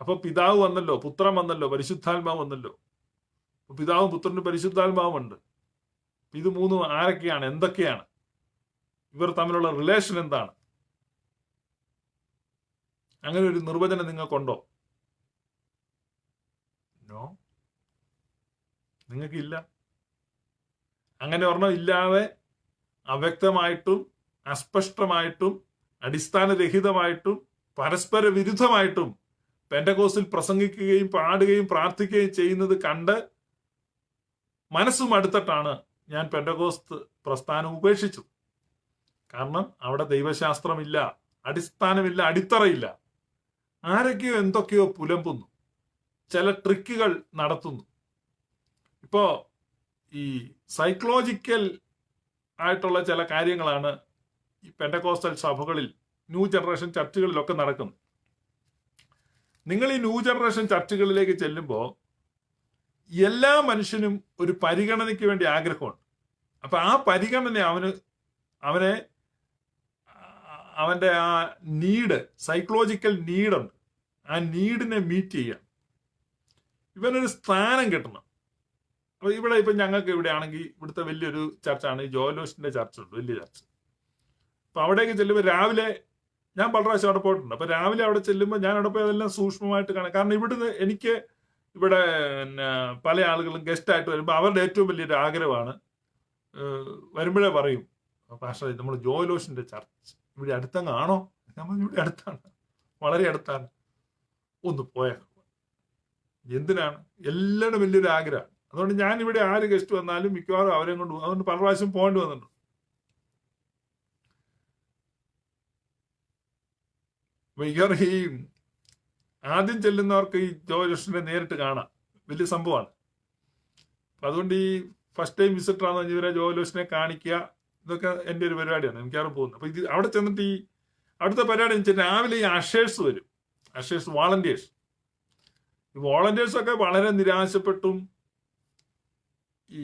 അപ്പൊ പിതാവ് വന്നല്ലോ, പുത്രൻ വന്നല്ലോ, പരിശുദ്ധാത്മാവ് വന്നല്ലോ. പിതാവും പുത്രനും പരിശുദ്ധാത്മാവും ഉണ്ട്. ഇത് മൂന്നും ആരൊക്കെയാണ്? എന്തൊക്കെയാണ്? ഇവർ തമ്മിലുള്ള റിലേഷൻ എന്താണ്? അങ്ങനെ ഒരു നിർവചനം നിങ്ങൾക്കുണ്ടോ? നോ, നിങ്ങൾക്കില്ല. അങ്ങനെ ഒരെണ്ണം ഇല്ലാതെ അവ്യക്തമായിട്ടും അസ്പഷ്ടമായിട്ടും അടിസ്ഥാനരഹിതമായിട്ടും പരസ്പര വിരുദ്ധമായിട്ടും പെന്തക്കോസ്തിൽ പ്രസംഗിക്കുകയും പാടുകയും പ്രാർത്ഥിക്കുകയും ചെയ്യുന്നത് കണ്ട് മനസ്സും അടുത്തിട്ടാണ് ഞാൻ പെന്തക്കോസ്ത് പ്രസ്ഥാനം ഉപേക്ഷിച്ചു. കാരണം അവിടെ ദൈവശാസ്ത്രമില്ല, അടിസ്ഥാനമില്ല, അടിത്തറയില്ല. ആരൊക്കെയോ എന്തൊക്കെയോ പുലമ്പുന്നു, ചില ട്രിക്കുകൾ നടത്തുന്നു. ഇപ്പോ ഈ സൈക്കോളജിക്കൽ ആയിട്ടുള്ള ചില കാര്യങ്ങളാണ് ഈ പെന്തക്കോസ്റ്റൽ സഭകളിൽ, ന്യൂ ജനറേഷൻ ചർച്ചുകളിലൊക്കെ നടക്കുന്നത്. നിങ്ങൾ ഈ ന്യൂ ജനറേഷൻ ചർച്ചുകളിലേക്ക് ചെല്ലുമ്പോൾ എല്ലാ മനുഷ്യനും ഒരു പരിഗണനയ്ക്ക് വേണ്ടി ആഗ്രഹമുണ്ട്. അപ്പൊ ആ പരിഗണന അവന്റെ ആ നീഡ്, സൈക്കോളജിക്കൽ നീഡുണ്ട്. ആ നീഡിനെ മീറ്റ് ചെയ്യാം. ഇവനൊരു സ്ഥാനം കിട്ടണം. അപ്പൊ ഇവിടെ ഇപ്പൊ ഞങ്ങൾക്ക് ഇവിടെ ആണെങ്കിൽ ഇവിടുത്തെ വലിയൊരു ചർച്ചാണ്, ഈ ജോലോസിന്റെ ചർച്ചുണ്ട്, വലിയ ചർച്ച്. അപ്പൊ അവിടേക്ക് ചെല്ലുമ്പോൾ രാവിലെ ഞാൻ പല പ്രാവശ്യം അവിടെ പോയിട്ടുണ്ട്. അപ്പൊ രാവിലെ അവിടെ ചെല്ലുമ്പോൾ ഞാൻ അവിടെ പോയി അതെല്ലാം സൂക്ഷ്മമായിട്ട് കാണാം. കാരണം ഇവിടുന്ന് എനിക്ക് ഇവിടെ പല ആളുകളും ഗസ്റ്റ് ആയിട്ട് വരുമ്പോൾ അവരുടെ ഏറ്റവും വലിയൊരു ആഗ്രഹമാണ്, വരുമ്പോഴേ പറയും, പാസ്റ്റർ നമ്മൾ ജോലോസിന്റെ ചർച്ച് ഇവിടെ അടുത്തങ്ങ് ആണോ? നമ്മൾ ഇവിടെ അടുത്താണ്, വളരെ അടുത്താണ്, ഒന്ന് പോയാൽ. എന്തിനാണ്? എല്ലാവരും വലിയൊരു ആഗ്രഹമാണ്. അതുകൊണ്ട് ഞാൻ ഇവിടെ ആര് ഗസ്റ്റ് വന്നാലും മിക്കവാറും അവരെ കൊണ്ട് പോകും. അതുകൊണ്ട് പല പ്രാവശ്യം പോകേണ്ടി വന്നിട്ടുണ്ട്. ഈ ആദ്യം ചെല്ലുന്നവർക്ക് ഈ ജോലോസിനെ നേരിട്ട് കാണാം, വലിയ സംഭവമാണ്. അപ്പൊ അതുകൊണ്ട് ഈ ഫസ്റ്റ് ടൈം വിസിറ്റർ ആണെന്ന് പറഞ്ഞാൽ ഇവരെ ജോലോസിനെ കാണിക്കുക, ഇതൊക്കെ എൻ്റെ ഒരു പരിപാടിയാണ്. എനിക്കവിടെ പോകുന്നത്. അപ്പൊ ഇത് അവിടെ ചെന്നിട്ട് ഈ അടുത്ത പരിപാടി എന്ന് വെച്ചാൽ രാവിലെ ഈ അഷേഴ്സ് വരും, അഷേഴ്സ്, വോളണ്ടിയേഴ്സ്. ഈ വോളണ്ടിയേഴ്സ് ഒക്കെ വളരെ നിരാശപ്പെട്ടും ഈ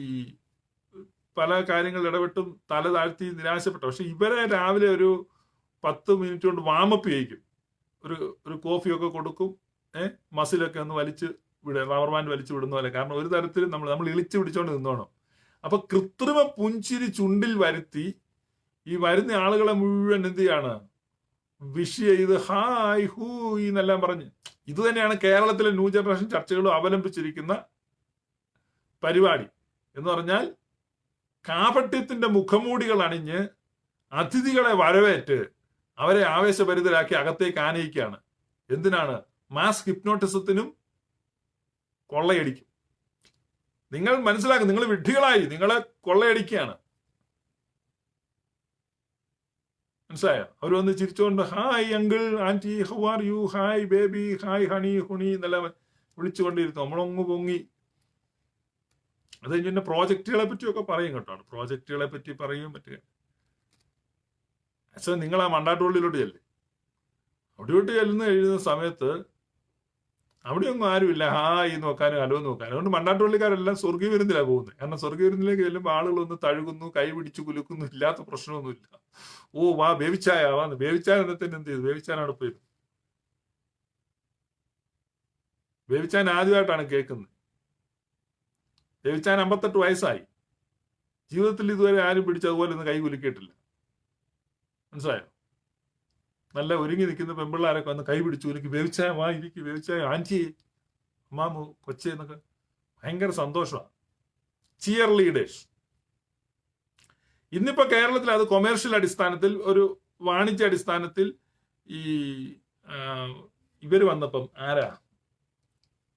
പല കാര്യങ്ങളിൽ ഇടപെട്ടും തല താഴ്ത്തി നിരാശപ്പെട്ടു. പക്ഷെ ഇവരെ രാവിലെ ഒരു 10 മിനിറ്റ് കൊണ്ട് വാമപ്പ് ചെയ്യിക്കും. ഒരു കോഫിയൊക്കെ കൊടുക്കും, മസിലൊക്കെ ഒന്ന് വലിച്ച് വിടുക, റബ്ബർ ബാൻഡ് വലിച്ചു വിടുന്ന പോലെ. കാരണം ഒരു തരത്തിൽ നമ്മൾ ഇളിച്ചു പിടിച്ചോണ്ട് നിന്നോണം. അപ്പൊ കൃത്രിമ പുഞ്ചിരി ചുണ്ടിൽ വരുത്തി ഈ വരുന്ന ആളുകളെ മുഴുവൻ എന്ത് ചെയ്യാണ്, വിഷ് ചെയ്ത് ഹായ് ഹൂ എന്നെല്ലാം പറഞ്ഞ്. ഇത് തന്നെയാണ് കേരളത്തിലെ ന്യൂ ജനറേഷൻ ചർച്ചകളും അവലംബിച്ചിരിക്കുന്ന പരിപാടി. എന്ന് പറഞ്ഞാൽ കാപട്യത്തിന്റെ മുഖമൂടികൾ അണിഞ്ഞ് അതിഥികളെ വരവേറ്റ് അവരെ ആവേശഭരിതരാക്കി അകത്തേക്ക് ആനയിക്കുകയാണ്. എന്തിനാണ്? മാസ് ഹിപ്നോട്ടിസത്തിനും കൊള്ളയടിക്കും. നിങ്ങൾ മനസ്സിലാക്കും, നിങ്ങൾ വിഡ്ഢികളായി, നിങ്ങളെ കൊള്ളയടിക്കുകയാണ്. മനസ്സിലായോ? അവർ വന്ന് ചിരിച്ചുകൊണ്ട് hi uncle, aunty, how are you, hi baby, hi honey, honey എന്നെല്ലാം വിളിച്ചുകൊണ്ടിരുന്നു. നമ്മളൊങ്ങ് പൊങ്ങി. അത് കഴിഞ്ഞ് പ്രോജക്റ്റുകളെ പറ്റിയൊക്കെ പറയും കേട്ടോ. പ്രോജക്റ്റുകളെ പറ്റി പറയും പറ്റുക. പക്ഷെ നിങ്ങൾ ആ മണ്ടാട്ടുള്ളിലോട്ട് ചെല്ലും. അവിടെയോട്ട് എഴുതുന്ന സമയത്ത് അവിടെയൊന്നും ആരുമില്ല ഹായ് നോക്കാനും ഹലോ നോക്കാനും. അതുകൊണ്ട് മണ്ടാട്ടുള്ളിക്കാരെല്ലാം സ്വർഗീയ വിരുന്നിലാണ് പോകുന്നത്. കാരണം സ്വർഗീയ വിരുന്നിലേക്ക് ചെല്ലുമ്പോൾ ആളുകളൊന്ന് തഴുകുന്നു, കൈ പിടിച്ചു കുലുക്കുന്നു, ഇല്ലാത്ത പ്രശ്നമൊന്നുമില്ല. ഓ വാ വേവിച്ചായ വാന്ന്. വേവിച്ചാൻ എന്നത്തിന് എന്ത് ചെയ്തു? വേവിച്ചാനാണ് പോയത്. വേവിച്ചാൻ ആദ്യമായിട്ടാണ് കേൾക്കുന്നത്. വേവിച്ചാൻ 58 വയസ്സായി. ജീവിതത്തിൽ ഇതുവരെ ആരും പിടിച്ചതുപോലെ ഒന്നും കൈ കുലുക്കിയിട്ടില്ല. മനസ്സിലായോ? നല്ല ഒരുങ്ങി നിൽക്കുന്ന പെമ്പിള്ളാരൊക്കെ വന്ന് കൈ പിടിച്ചു കുലുക്കി, വേവിച്ചായ വാ ഇരിക്കും, വേവിച്ചായ ആൻറ്റി, അമ്മാമു, കൊച്ചെ എന്നൊക്കെ ഭയങ്കര സന്തോഷമാണ്. Cheer leaders. ഇന്നിപ്പോ കേരളത്തിൽ അത് കൊമേഴ്ഷ്യൽ അടിസ്ഥാനത്തിൽ, ഒരു വാണിജ്യ അടിസ്ഥാനത്തിൽ ഈ ഇവര് വന്നപ്പം ആരാ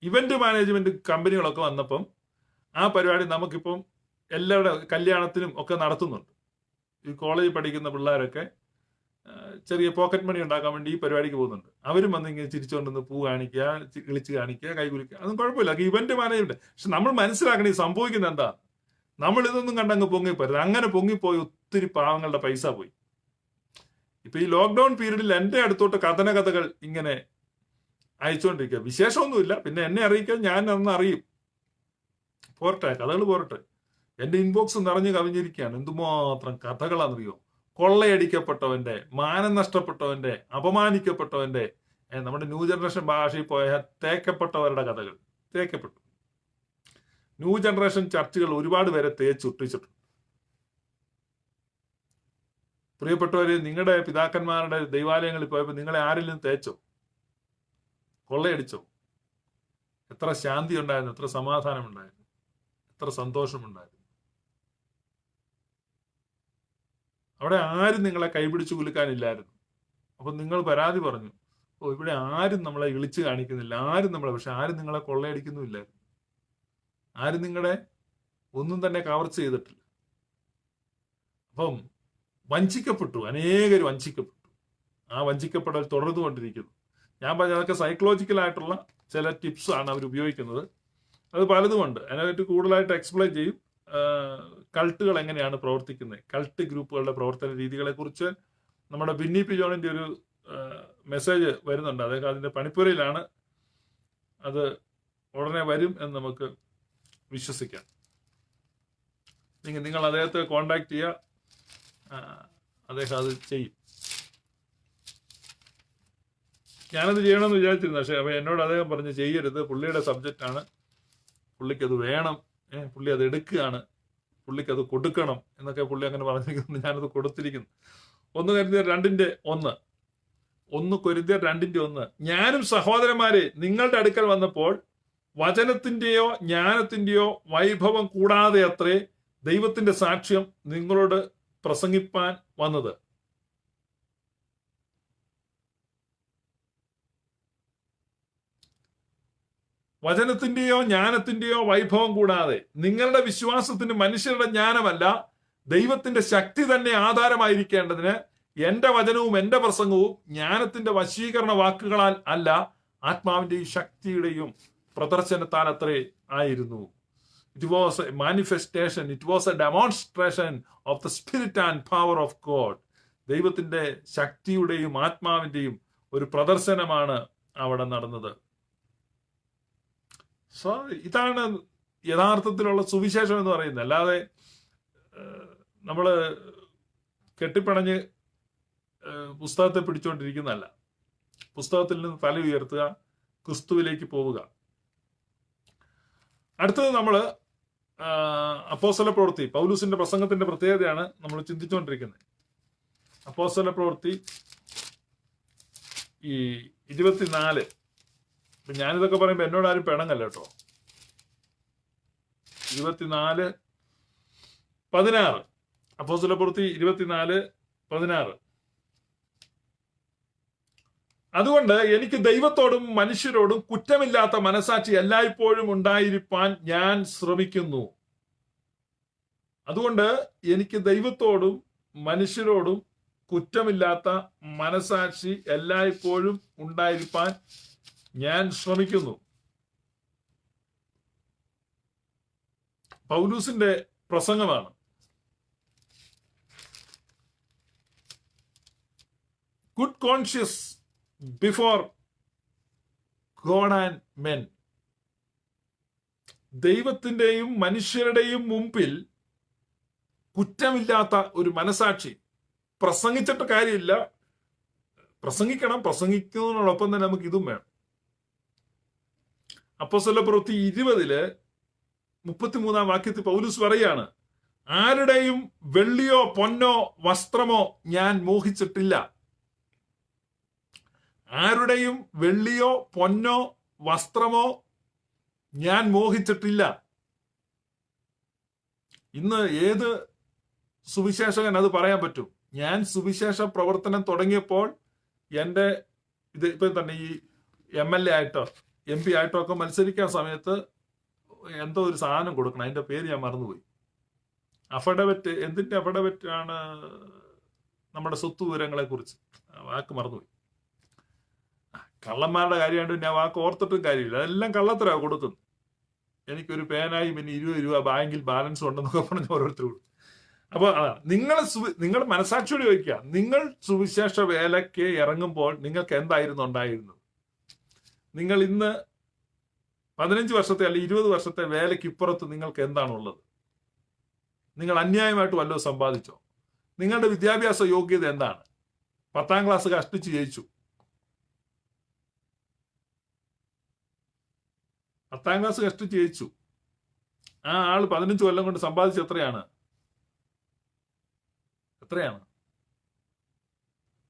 ഇവന്റ് മാനേജ്മെന്റ് കമ്പനികളൊക്കെ വന്നപ്പം ആ പരിപാടി നമുക്കിപ്പം എല്ലാവരുടെ കല്യാണത്തിനും ഒക്കെ നടത്തുന്നുണ്ട്. ഈ കോളേജിൽ പഠിക്കുന്ന പിള്ളേരൊക്കെ ചെറിയ പോക്കറ്റ് മണി ഉണ്ടാക്കാൻ വേണ്ടി ഈ പരിപാടിക്ക് പോകുന്നുണ്ട്. അവരും വന്ന് ഇങ്ങനെ ചിരിച്ചുകൊണ്ടിരുന്ന് പൂ കാണിക്കുക, വിളിച്ച് കാണിക്കുക, കൈകുലിക്കുക, അതൊന്നും കുഴപ്പമില്ല. Event management. പക്ഷെ നമ്മൾ മനസ്സിലാക്കണം ഈ സംഭവിക്കുന്നത് എന്താ. നമ്മൾ ഇതൊന്നും കണ്ടങ്ങ് പൊങ്ങിപ്പോരുത്. അങ്ങനെ പൊങ്ങിപ്പോയി ഒത്തിരി പാവങ്ങളുടെ പൈസ പോയി. ഇപ്പൊ ഈ ലോക്ക്ഡൌൺ പീരീഡിൽ എന്റെ അടുത്തോട്ട് കഥകൾ ഇങ്ങനെ അയച്ചുകൊണ്ടിരിക്കുക. വിശേഷമൊന്നുമില്ല, പിന്നെ എന്നെ അറിയിക്കാൻ ഞാൻ അന്ന് അറിയും. പോരട്ടെ, കഥകൾ പോരട്ടെ. എന്റെ ഇൻബോക്സ് നിറഞ്ഞു കവിഞ്ഞിരിക്കുകയാണ്. എന്തുമാത്രം കഥകളാണെന്നറിയോ. കൊള്ളയടിക്കപ്പെട്ടവന്റെ, മാനം നഷ്ടപ്പെട്ടവന്റെ, അപമാനിക്കപ്പെട്ടവന്റെ, നമ്മുടെ ന്യൂ ജനറേഷൻ ഭാഷയിൽ പോയ തേക്കപ്പെട്ടവരുടെ കഥകൾ. തേക്കപ്പെട്ടു. ന്യൂ ജനറേഷൻ ചർച്ചുകൾ ഒരുപാട് പേരെ തേച്ചൊട്ടിച്ചിട്ടുണ്ട്. പ്രിയപ്പെട്ടവര്, നിങ്ങളുടെ പിതാക്കന്മാരുടെ ദൈവാലയങ്ങളിൽ പോയപ്പോൾ നിങ്ങളെ ആരെങ്കിലും തേച്ചോ? കൊള്ളയടിച്ചോ? എത്ര ശാന്തി ഉണ്ടായിരുന്നു, എത്ര സമാധാനം ഉണ്ടായിരുന്നു, എത്ര സന്തോഷമുണ്ടായിരുന്നു. അവിടെ ആരും നിങ്ങളെ കൈപിടിച്ചു കുലുക്കാനില്ലായിരുന്നു. അപ്പൊ നിങ്ങൾ പരാതി പറഞ്ഞു, ഓ ഇവിടെ ആരും നമ്മളെ ഇളിച്ചു കാണിക്കുന്നില്ല, പക്ഷെ ആരും നിങ്ങളെ കൊള്ളയടിക്കുന്നുമില്ലായിരുന്നു. ആരും നിങ്ങളെ ഒന്നും തന്നെ കവർച്ച ചെയ്തിട്ടില്ല. അപ്പം വഞ്ചിക്കപ്പെട്ടു, അനേകർ വഞ്ചിക്കപ്പെട്ടു. ആ വഞ്ചിക്കപ്പെടൽ തുടർന്നുകൊണ്ടിരിക്കുന്നു. ഞാൻ പറഞ്ഞ അതൊക്കെ സൈക്കോളജിക്കലായിട്ടുള്ള ചില ടിപ്സ് ആണ് അവർ ഉപയോഗിക്കുന്നത്. അത് പലതുമുണ്ട്. അതിനായിട്ട് കൂടുതലായിട്ട് എക്സ്പ്ലെയിൻ ചെയ്യും. കൾട്ടുകൾ എങ്ങനെയാണ് പ്രവർത്തിക്കുന്നത്, കൾട്ട് ഗ്രൂപ്പുകളുടെ പ്രവർത്തന രീതികളെ കുറിച്ച് നമ്മുടെ ബിന്നി പി ജോണിന്റെ ഒരു മെസ്സേജ് വരുന്നുണ്ട്. അദ്ദേഹം അതിന്റെ പണിപ്പുരയിലാണ്. അത് ഉടനെ വരും എന്ന് നമുക്ക് വിശ്വസിക്കാം. നിങ്ങൾ അദ്ദേഹത്തെ കോണ്ടാക്ട് ചെയ്യുക, അദ്ദേഹം അത് ചെയ്യും. ഞാനത് ചെയ്യണമെന്ന് വിചാരിച്ചിരുന്നു, പക്ഷെ എന്നോട് അദ്ദേഹം പറഞ്ഞ് ചെയ്യരുത്, പുള്ളിയുടെ സബ്ജക്റ്റാണ്, പുള്ളിക്കത് വേണം, പുള്ളി അത് എടുക്കുകയാണ്, പുള്ളിക്കത് കൊടുക്കണം എന്നൊക്കെ പുള്ളി അങ്ങനെ പറഞ്ഞിരിക്കുന്നു. ഞാനത് കൊടുത്തിരിക്കുന്നു. 1 Corinthians 2:1, 1 Corinthians 2:1. ഞാനും സഹോദരന്മാരെ നിങ്ങളുടെ അടുക്കൽ വന്നപ്പോൾ വചനത്തിന്റെയോ ജ്ഞാനത്തിന്റെയോ വൈഭവം കൂടാതെ അത്രേ ദൈവത്തിന്റെ സാക്ഷ്യം നിങ്ങളോട് പ്രസംഗിപ്പാൻ വന്നത്. വചനത്തിന്റെയോ ജ്ഞാനത്തിന്റെയോ വൈഭവം കൂടാതെ, നിങ്ങളുടെ വിശ്വാസത്തിന് മനുഷ്യരുടെ ജ്ഞാനമല്ല ദൈവത്തിന്റെ ശക്തി തന്നെ ആധാരമായിരിക്കേണ്ടതിന് എന്റെ വചനവും എന്റെ പ്രസംഗവും ജ്ഞാനത്തിന്റെ വശീകരണ വാക്കുകളാൽ അല്ല, ആത്മാവിന്റെയും ശക്തിയുടെയും പ്രദർശനത്താൽ അത്രേ ആയിരുന്നു. It was a manifestation, it was a demonstration of the spirit and power of God. ദൈവത്തിന്റെ ശക്തിയുടെയും ആത്മാവിന്റെയും ഒരു പ്രദർശനമാണ് അവിടെ നടന്നത്. സോ ഇതാണ് യഥാർത്ഥത്തിലുള്ള സുവിശേഷം എന്ന് പറയുന്നത്. അല്ലാതെ നമ്മള് കെട്ടിപ്പണഞ്ഞ് പുസ്തകത്തെ പിടിച്ചുകൊണ്ടിരിക്കുന്നതല്ല. പുസ്തകത്തിൽ നിന്ന് തല ഉയർത്തുക, ക്രിസ്തുവിലേക്ക് പോവുക. അടുത്തത് നമ്മള് അപ്പോസ്തല പ്രവൃത്തി, പൗലൂസിന്റെ പ്രസംഗത്തിന്റെ പ്രത്യേകതയാണ് നമ്മൾ ചിന്തിച്ചുകൊണ്ടിരിക്കുന്നത്. അപ്പോസ്തല പ്രവൃത്തി 24. ഞാനിതൊക്കെ പറയുമ്പോ എന്നോട് ആരും പിണങ്ങല്ല കേട്ടോ. 24:16. അപ്പോസ്തല പ്രവൃത്തി 24:16. അതുകൊണ്ട് എനിക്ക് ദൈവത്തോടും മനുഷ്യരോടും കുറ്റമില്ലാത്ത മനസാക്ഷി എല്ലായ്പ്പോഴും ഉണ്ടായിരിക്കാൻ ഞാൻ ശ്രമിക്കുന്നു. അതുകൊണ്ട് എനിക്ക് ദൈവത്തോടും മനുഷ്യരോടും കുറ്റമില്ലാത്ത മനസാക്ഷി എല്ലായ്പ്പോഴും ഉണ്ടായിരിക്കാൻ ഞാൻ ശ്രമിക്കുന്നു. പൗലൂസിന്റെ പ്രസംഗമാണ്. Good conscience before God and men. ദൈവത്തിന്റെയും മനുഷ്യരുടെയും മുമ്പിൽ കുറ്റമില്ലാത്ത ഒരു മനസാക്ഷി. പ്രസംഗിച്ചിട്ട് കാര്യമില്ല, പ്രസംഗിക്കണം, പ്രസംഗിക്കുന്നതിനോടൊപ്പം തന്നെ നമുക്ക് ഇതും വേണം. അപ്പോസ്തല പ്രവൃത്തി 20:33 വാക്യത്തിൽ പൗലൂസ് പറയാണ്, ആരുടെയും വെള്ളിയോ പൊന്നോ വസ്ത്രമോ ഞാൻ മോഹിച്ചിട്ടില്ല. ആരുടെയും വെള്ളിയോ പൊന്നോ വസ്ത്രമോ ഞാൻ മോഹിച്ചിട്ടില്ല. ഇന്ന് ഏത് സുവിശേഷകൻ അത് പറയാൻ പറ്റും? ഞാൻ സുവിശേഷ പ്രവർത്തനം തുടങ്ങിയപ്പോൾ ഇപ്പൊ തന്നെ ഈ MLA ആയിട്ടോ MP ആയിട്ടൊക്കെ മത്സരിക്കാൻ സമയത്ത് എന്തോ ഒരു സാധനം കൊടുക്കണം, അതിന്റെ പേര് ഞാൻ മറന്നുപോയി. അഫഡവിറ്റ്, എന്തിന്റെ അഫഡവിറ്റ് ആണ്? നമ്മുടെ സ്വത്ത് വിവരങ്ങളെ കുറിച്ച് വാക്ക് മറന്നുപോയി. കള്ളന്മാരുടെ കാര്യമായിട്ട് ഞാൻ വാക്ക് ഓർത്തിട്ടും കാര്യമില്ല, അതെല്ലാം കള്ളത്തരാ കൊടുക്കുന്നു. എനിക്കൊരു പേനായി പിന്നെ 20 രൂപ ബാങ്കിൽ ബാലൻസ് ഉണ്ടെന്നൊക്കെ പറഞ്ഞ് ഓരോരുത്തർ കൊടുത്തു. അപ്പൊ നിങ്ങൾ മനസാക്ഷിയോട് ചോദിക്കുക, നിങ്ങൾ സുവിശേഷ വേലയ്ക്ക് ഇറങ്ങുമ്പോൾ നിങ്ങൾക്ക് എന്തായിരുന്നു ഉണ്ടായിരുന്നത്? നിങ്ങൾ ഇന്ന് 15 വർഷത്തെ അല്ലെങ്കിൽ 20 വർഷത്തെ വേലയ്ക്ക് ഇപ്പുറത്ത് നിങ്ങൾക്ക് എന്താണുള്ളത്? നിങ്ങൾ അന്യായമായിട്ട് വല്ലതും സമ്പാദിച്ചോ? നിങ്ങളുടെ വിദ്യാഭ്യാസ യോഗ്യത എന്താണ്? 10ാം ക്ലാസ് കഷ്ടിച്ച് ജയിച്ചു, 10ാം ക്ലാസ് കഷ്ടിച്ച് ജയിച്ചു. ആ ആള് 15 കൊല്ലം കൊണ്ട് സമ്പാദിച്ച എത്രയാണ്?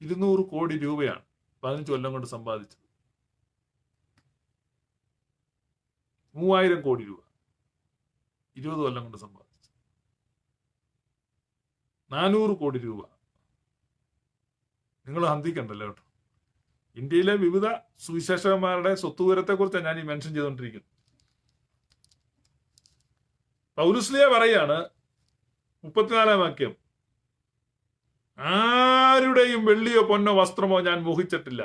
200 കോടി രൂപയാണ് 15 കൊല്ലം കൊണ്ട് സമ്പാദിച്ചത്. 3000 കോടി രൂപ 20 കൊല്ലം കൊണ്ട് സമ്പാദിച്ചു. 400 കോടി രൂപ. നിങ്ങൾ ഹന്തിക്കണ്ടല്ലോ കേട്ടോ. ഇന്ത്യയിലെ വിവിധ സുവിശേഷകന്മാരുടെ സ്വത്തുവിവരത്തെ കുറിച്ചാണ് ഞാൻ ഈ മെൻഷൻ ചെയ്തുകൊണ്ടിരിക്കുന്നത്. പൗലുസ്ലിയ പറയാണ് 34ാം വാക്യം, ആരുടെയും വെള്ളിയോ പൊന്നോ വസ്ത്രമോ ഞാൻ മോഹിച്ചിട്ടില്ല,